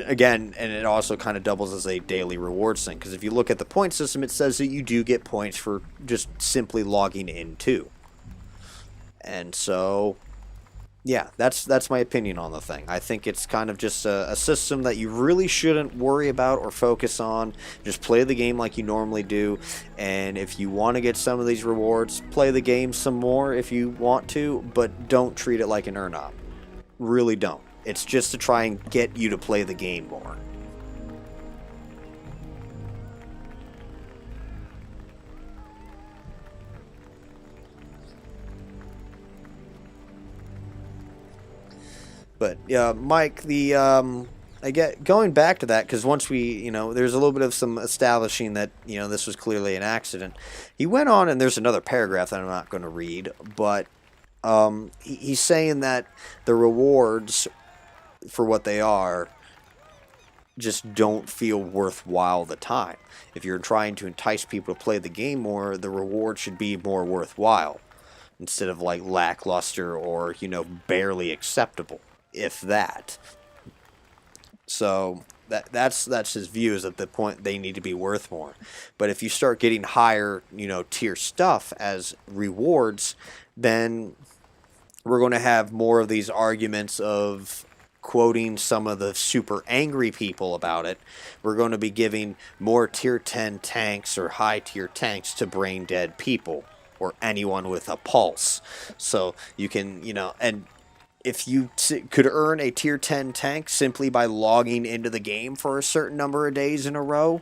Again, and it also kind of doubles as a daily rewards thing, because if you look at the point system, it says that you do get points for just simply logging in too. And so, yeah, that's my opinion on the thing. I think it's kind of just a system that you really shouldn't worry about or focus on. Just play the game like you normally do, and if you want to get some of these rewards, play the game some more if you want to, but don't treat it like an earn-up. Really don't. It's just to try and get you to play the game more. But Mike, going back to that, because once we, there's a little bit of some establishing that, this was clearly an accident. He went on, and there's another paragraph that I'm not going to read, but he's saying that the rewards, for what they are, just don't feel worthwhile the time. If you're trying to entice people to play the game more, the reward should be more worthwhile instead of like lackluster or barely acceptable, if that. So that's his view, is at the point they need to be worth more. But if you start getting higher tier stuff as rewards, then we're going to have more of these arguments of quoting some of the super angry people about it. We're going to be giving more tier 10 tanks or high tier tanks to brain dead people or anyone with a pulse. So you can, and if you could earn a tier 10 tank simply by logging into the game for a certain number of days in a row,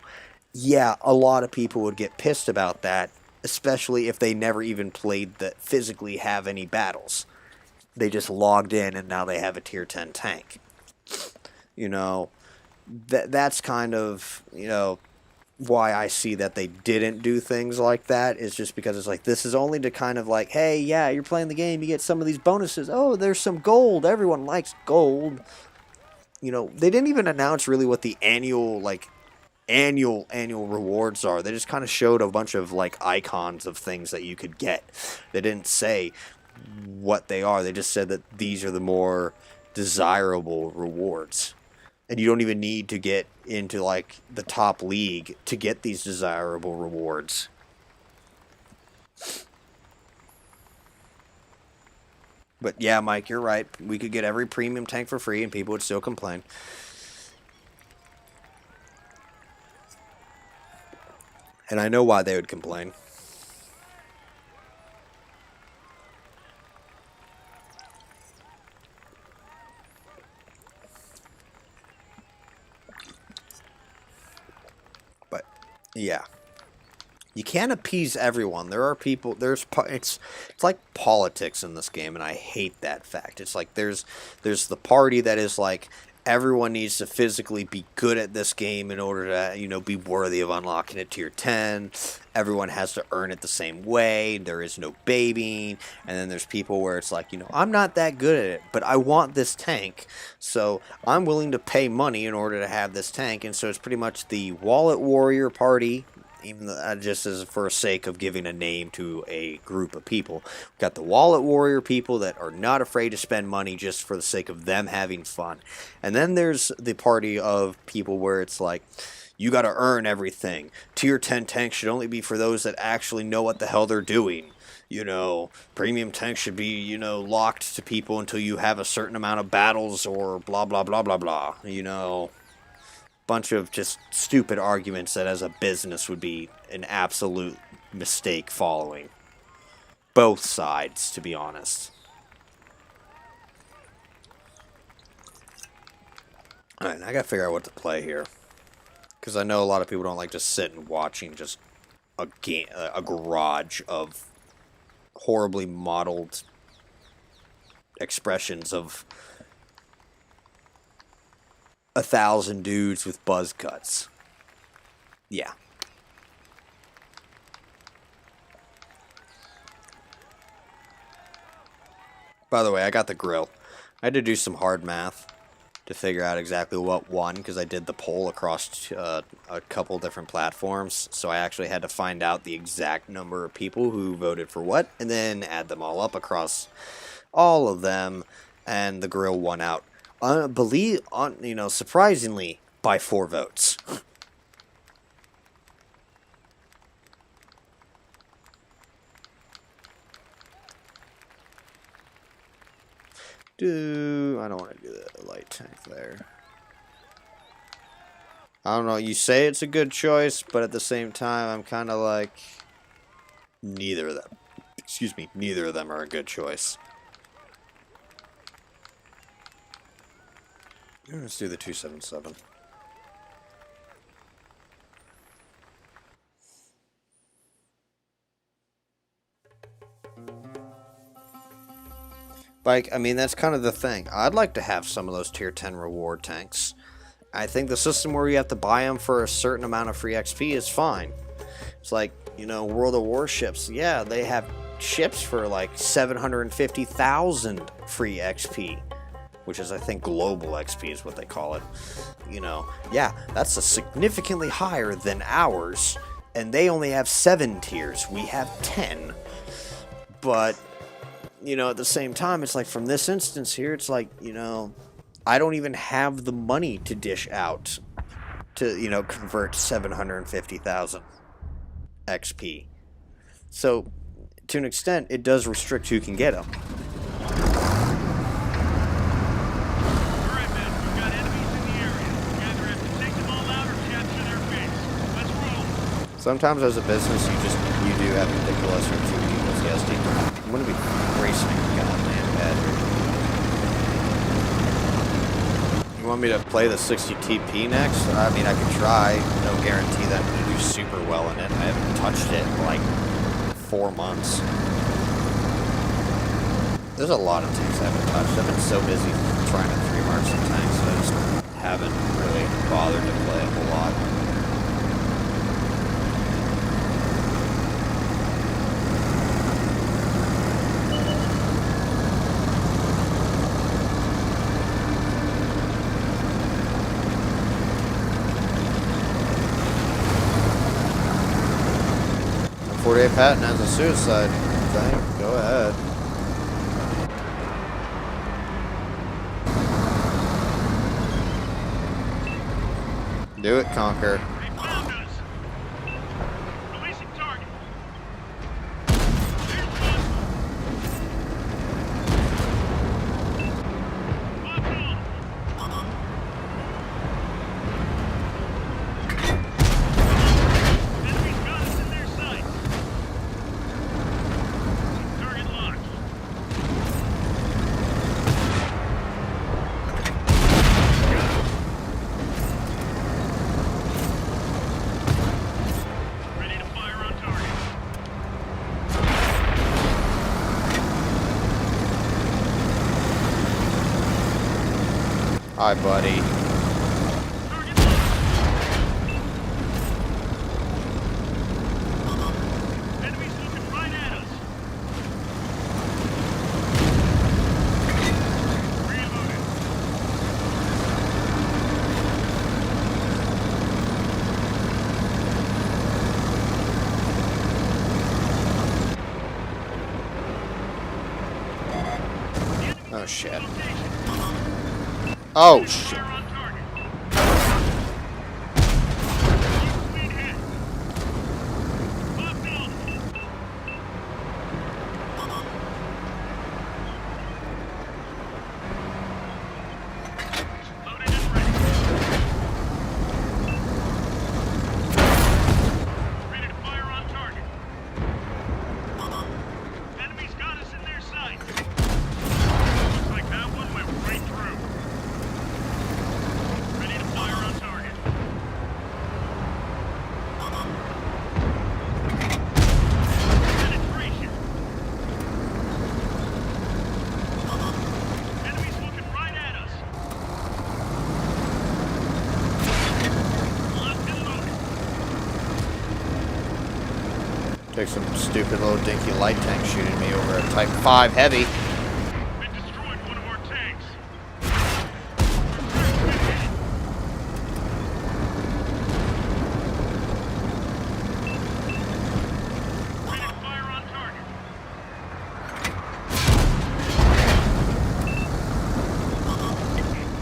yeah, a lot of people would get pissed about that, especially if they never even played that physically have any battles. They just logged in and now they have a tier 10 tank. You know, that's kind of, why I see that they didn't do things like that, is just because it's like, this is only to kind of like, hey, yeah, you're playing the game, you get some of these bonuses. Oh, there's some gold. Everyone likes gold. They didn't even announce really what the annual rewards are. They just kind of showed a bunch of like icons of things that you could get. They didn't say what they are. They just said that these are the more desirable rewards. And you don't even need to get into like the top league to get these desirable rewards. But yeah, Mike, you're right. We could get every premium tank for free and people would still complain. And I know why they would complain. But yeah, you can't appease everyone. There are people. It's like politics in this game, and I hate that fact. It's like there's the party that is like, everyone needs to physically be good at this game in order to, be worthy of unlocking a tier 10. Everyone has to earn it the same way. There is no babying. And then there's people where it's like, I'm not that good at it, but I want this tank. So I'm willing to pay money in order to have this tank. And so it's pretty much the wallet warrior party, even just as for sake of giving a name to a group of people. We've got the wallet warrior people that are not afraid to spend money just for the sake of them having fun. And then there's the party of people where it's like, you got to earn everything. Tier 10 tanks should only be for those that actually know what the hell they're doing. Premium tanks should be, locked to people until you have a certain amount of battles or blah, blah, blah, blah, blah. Bunch of just stupid arguments that as a business would be an absolute mistake following. Both sides, to be honest. Alright, I gotta figure out what to play here. Because I know a lot of people don't like just sitting watching just a garage of horribly modeled expressions of 1,000 dudes with buzz cuts. Yeah. By the way, I got the grill. I had to do some hard math to figure out exactly what won, because I did the poll across a couple different platforms, so I actually had to find out the exact number of people who voted for what, and then add them all up across all of them, and the grill won out. Surprisingly, by 4 votes. I don't want to do the light tank there. I don't know, you say it's a good choice, but at the same time, I'm kind of like, neither of them are a good choice. Let's do the 277. Like, I mean, that's kind of the thing. I'd like to have some of those tier 10 reward tanks. I think the system where you have to buy them for a certain amount of free XP is fine. It's like, World of Warships. Yeah, they have ships for like 750,000 free XP. Which is, I think, global XP is what they call it. Yeah, that's a significantly higher than ours. And they only have 7 tiers. We have 10. But, at the same time, it's like, from this instance here, it's like, I don't even have the money to dish out to, convert 750,000 XP. So, to an extent, it does restrict who can get them. Sometimes as a business, you do have to pick the lesser of two evils, yes, Dean. I'm going to be racing goddamn bad. You want me to play the 60 TP next? I mean, I could try. No guarantee that I'm going to do super well in it. I haven't touched it in like 4 months. There's a lot of tanks I haven't touched. I've been so busy trying to 3-mark some tanks that I just haven't really bothered to play a whole lot. The 48 Patton has a suicide thing. Go ahead. Do it, Conquer. They found us. Releasing target. There's one. Lock on. Enemy's got us in their sights. Target locked. Ready to fire on target. Hi, buddy. Target locked. Enemy's looking right at us. Reloading. Oh, shit. Location. Oh, shit. Fire on target. Speed hit. Locked on. Loaded and ready. Ready to fire on target. Enemy's got us in their sights. Looks like that one went right through. Ready to fire on target. Penetration. Enemy's looking right at us. Locked and loaded. Take some stupid little dinky light tank shooting me over a Type 5 heavy. They destroyed one of our tanks. Ready to fire on target.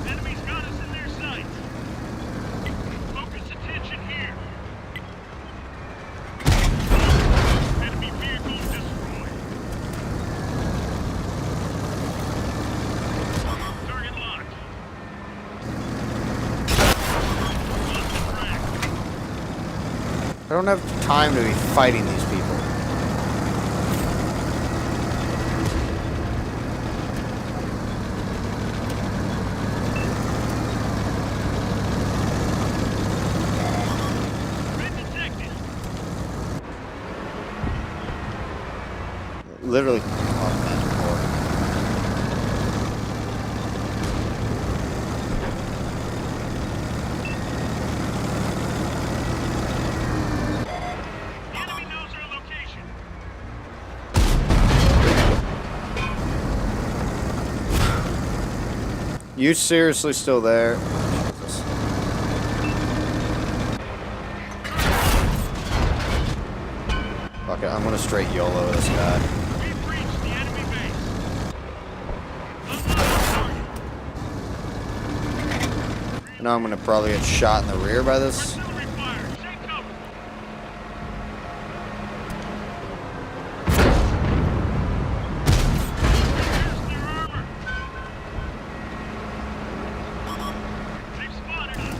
Enemy's got us in their sights. Focus attention here. Enemy vehicle destroyed. Target locked. Lost the track. I don't have time to be fighting these people. Been detected. Literally. Oh, The enemy knows our location. you seriously still there? Jesus. Fuck it, I'm gonna straight YOLO this guy. We've reached the enemy base. Unlock the target. Now I'm gonna probably get shot in the rear by this. Artillery fire. Take cover. Here's their armor. They've spotted us.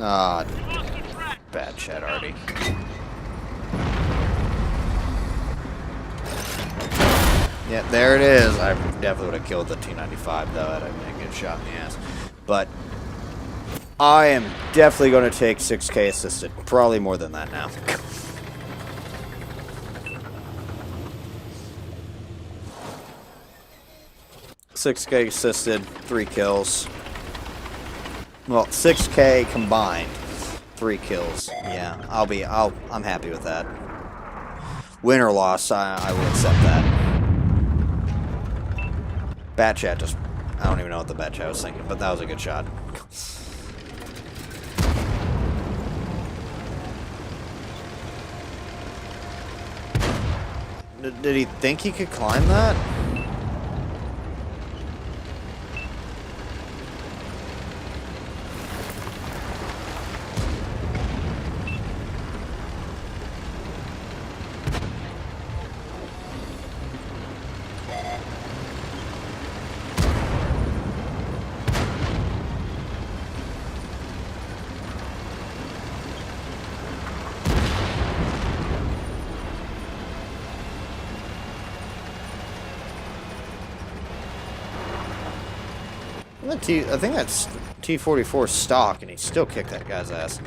Ah, We lost the track. bad chat already. Yeah, there it is. I definitely would have killed the T-95 though. I'd have been a good shot in the ass. But I am definitely going to take 6K assisted. Probably more than that now. 6K assisted, 3 kills. Well, 6K combined, 3 kills. Yeah, I'm happy with that. Win or loss, I will accept that. Bat chat just, I don't even know what the bat chat was thinking, but that was a good shot. Did he think he could climb that? I think that's T-44 stock, and he still kicked that guy's ass.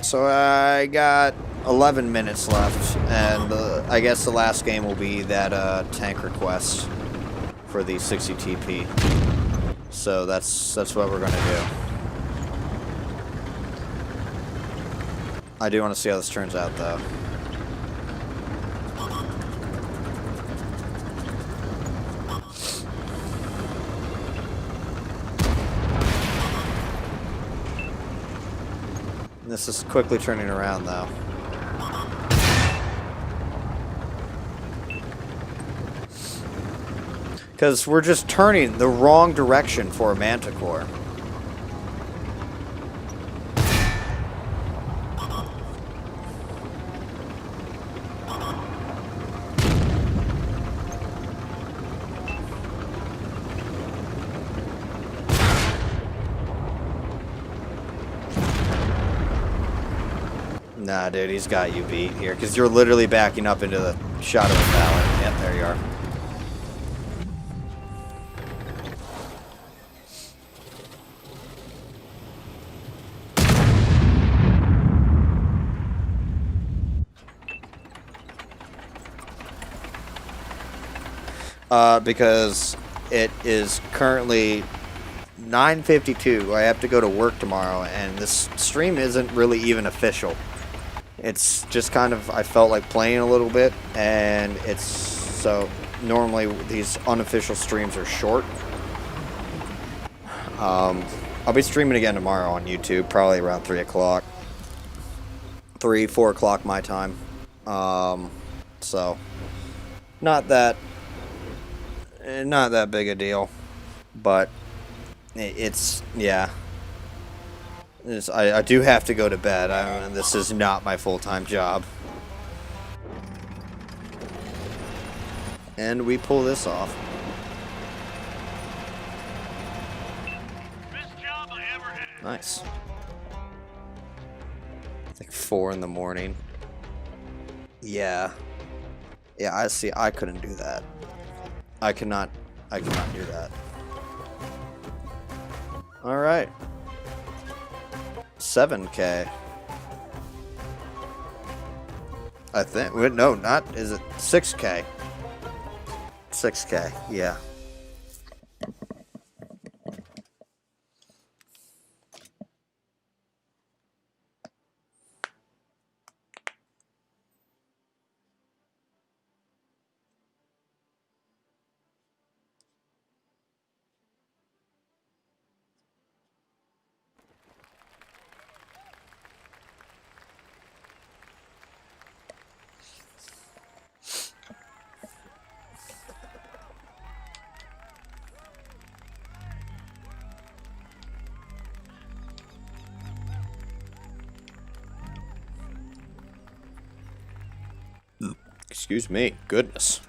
So I got 11 minutes left, and I guess the last game will be that tank request for the 60 TP. So that's what we're gonna do. I do want to see how this turns out, though. This is quickly turning around, though. Because we're just turning the wrong direction for a Manticore. Nah, dude, he's got you beat here, because you're literally backing up into the shot of the pallet. Yep, there you are. Because it is currently 9:52. I have to go to work tomorrow, and this stream isn't really even official. It's just kind of, I felt like playing a little bit, and it's, so normally these unofficial streams are short. I'll be streaming again tomorrow on YouTube, probably around 3 o'clock. 4 o'clock my time. So, not that big a deal, but it's, yeah. I do have to go to bed. This is not my full-time job. And we pull this off. Best job I ever had. Nice. Like 4 in the morning. Yeah. Yeah, I see. I couldn't do that. I cannot do that. All right. 7K. I think. No, not. Is it 6K? 6K. Yeah. Excuse me. Goodness.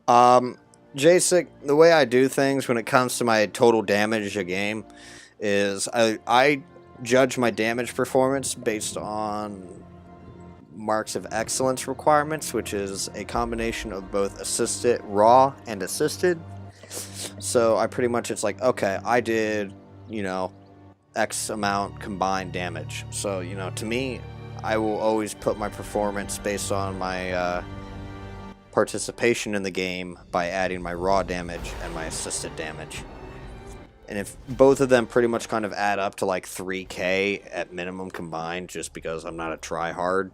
Jasic, the way I do things when it comes to my total damage a game is I judge my damage performance based on marks of excellence requirements, which is a combination of both assisted, raw, and assisted. So I pretty much, it's like, okay, I did you know, X amount combined damage. So, you know, to me, I will always put my performance based on my participation in the game by adding my raw damage and my assisted damage. And if both of them pretty much kind of add up to like 3k at minimum combined, just because I'm not a tryhard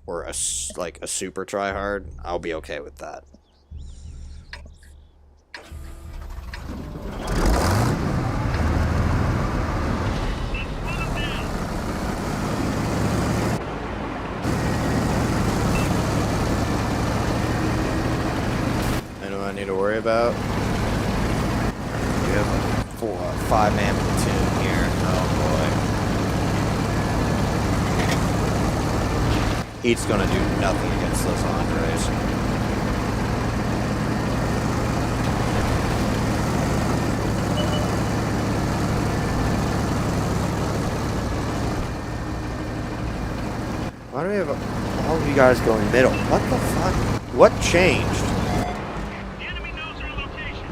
or like a super tryhard, I'll be okay with that. Anyone I need to worry about? We have a 5-man platoon here. Oh boy. Heat's gonna do nothing against those Andres. Why do we have all of you guys going middle? What the fuck? What changed? The enemy knows our location.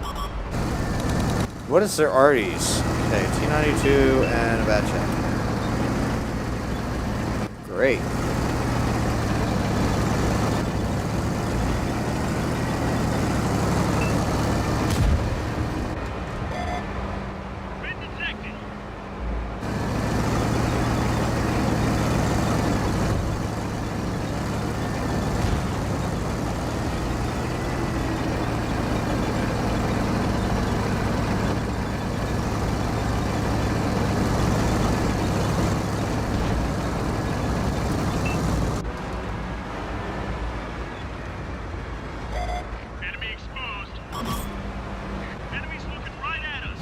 What is their arties? Okay, T-92 and a bad check. Great. Been detected. Enemy exposed. Enemy's looking right at us.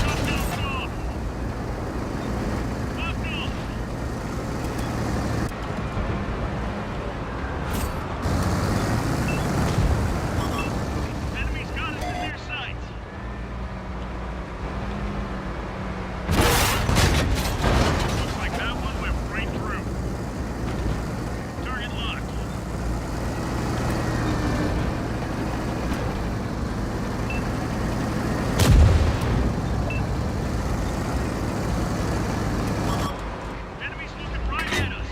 Got knocked off. Knocked off. Enemy's got us in their sights. Looks like that one went right through. Target locked. Enemy's looking right at us.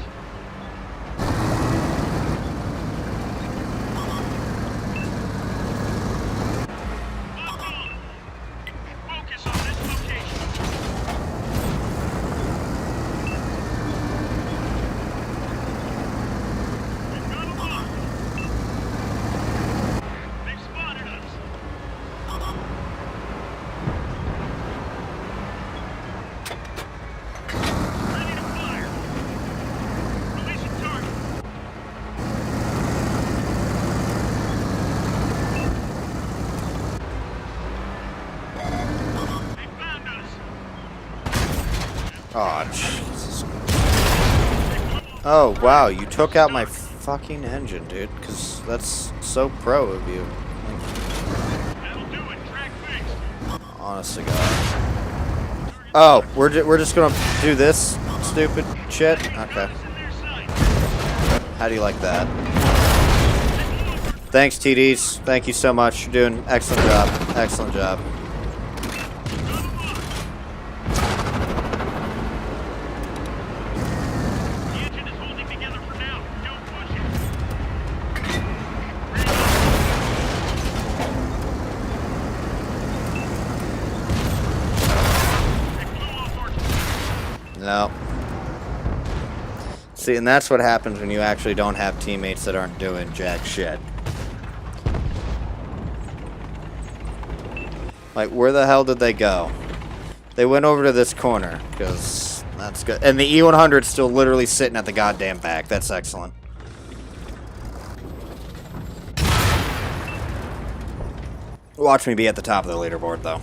Lock on. Focus on this location. We've got a lock. They've spotted us. Ready to fire. Releasing target. They found us. Oh, Jesus. Oh, wow, you took out my fucking engine, dude, because that's so pro of you. That'll do it. Track fixed. Honest to God. Oh, we're just gonna do this stupid shit? Okay. Us in their sights. How do you like that? Thanks, TDs. Thank you so much. You're doing excellent job. Excellent job. The engine is holding together for now. Don't push it. They blew off our No. See, and that's what happens when you actually don't have teammates that aren't doing jack shit. Like, where the hell did they go? They went over to this corner, because that's good. And the E100's still literally sitting at the goddamn back. That's excellent. Watch me be at the top of the leaderboard, though.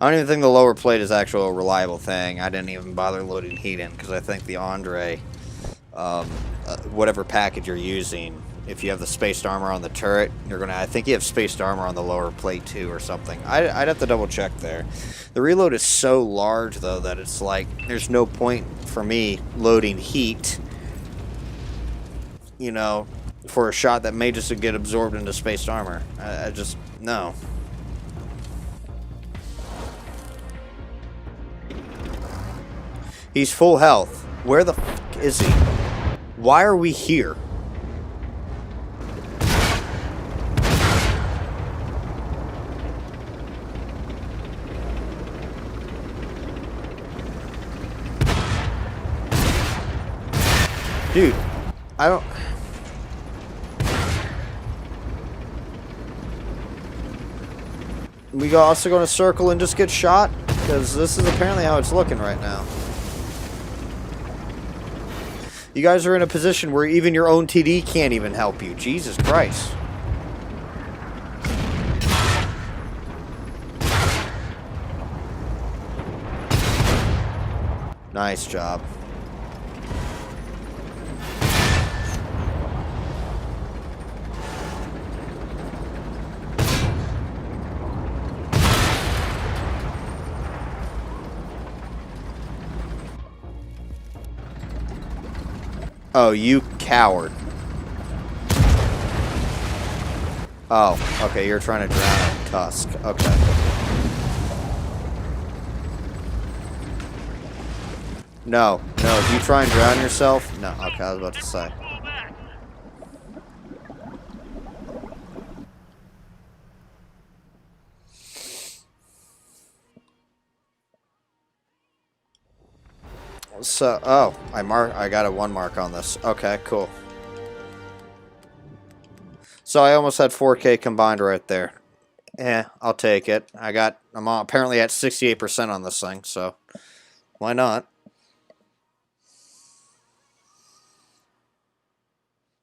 I don't even think the lower plate is actually a reliable thing. I didn't even bother loading heat in, because I think the Andre, whatever package you're using, If you have the spaced armor on the turret, you're gonna. I think you have spaced armor on the lower plate too, or something. I'd have to double check there. The reload is so large though that it's like there's no point for me loading heat. You know, for a shot that may just get absorbed into spaced armor. I just no. He's full health. Where the f is he? Why are we here? Dude, I don't... We also going to circle and just get shot? Because this is apparently how it's looking right now. You guys are in a position where even your own TD can't even help you. Jesus Christ. Nice job. Oh, you coward. Oh, okay, you're trying to drown a Tusk. Okay. No, if you try and drown yourself... No, okay, I was about to say. Fall back. So, oh, I got a 1 mark on this. Okay, cool. So I almost had 4K combined right there. I'll take it. I'm apparently at 68% on this thing, so why not?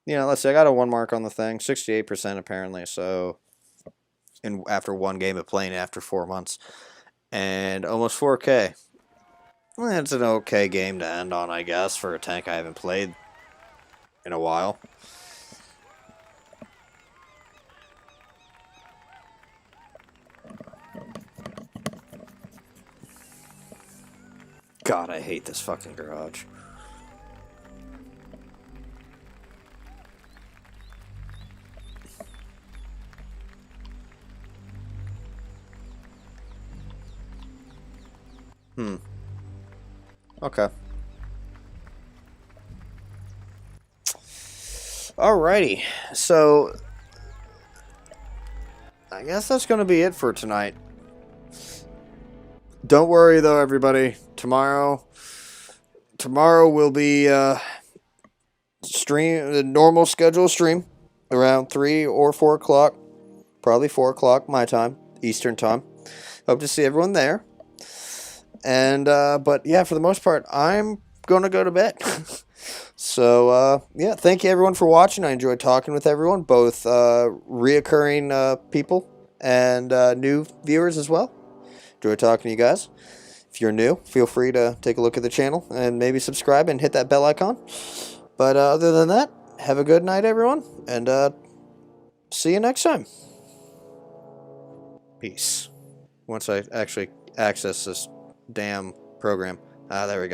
You know, let's see, I got a 1 mark on the thing, 68% apparently, so after 1 game of playing after 4 months. And almost 4K. Well, it's an okay game to end on, I guess, for a tank I haven't played in a while. God, I hate this fucking garage. Okay. Alrighty. So, I guess that's going to be it for tonight. Don't worry, though, everybody. Tomorrow will be the normal schedule stream around 3 or 4 o'clock. Probably 4 o'clock my time, Eastern time. Hope to see everyone there. And, but yeah, for the most part, I'm going to go to bed. So, yeah, thank you everyone for watching. I enjoyed talking with everyone, both reoccurring people and new viewers as well. Enjoyed talking to you guys. If you're new, feel free to take a look at the channel and maybe subscribe and hit that bell icon. But other than that, have a good night, everyone, and see you next time. Peace. Once I actually access this damn program. There we go.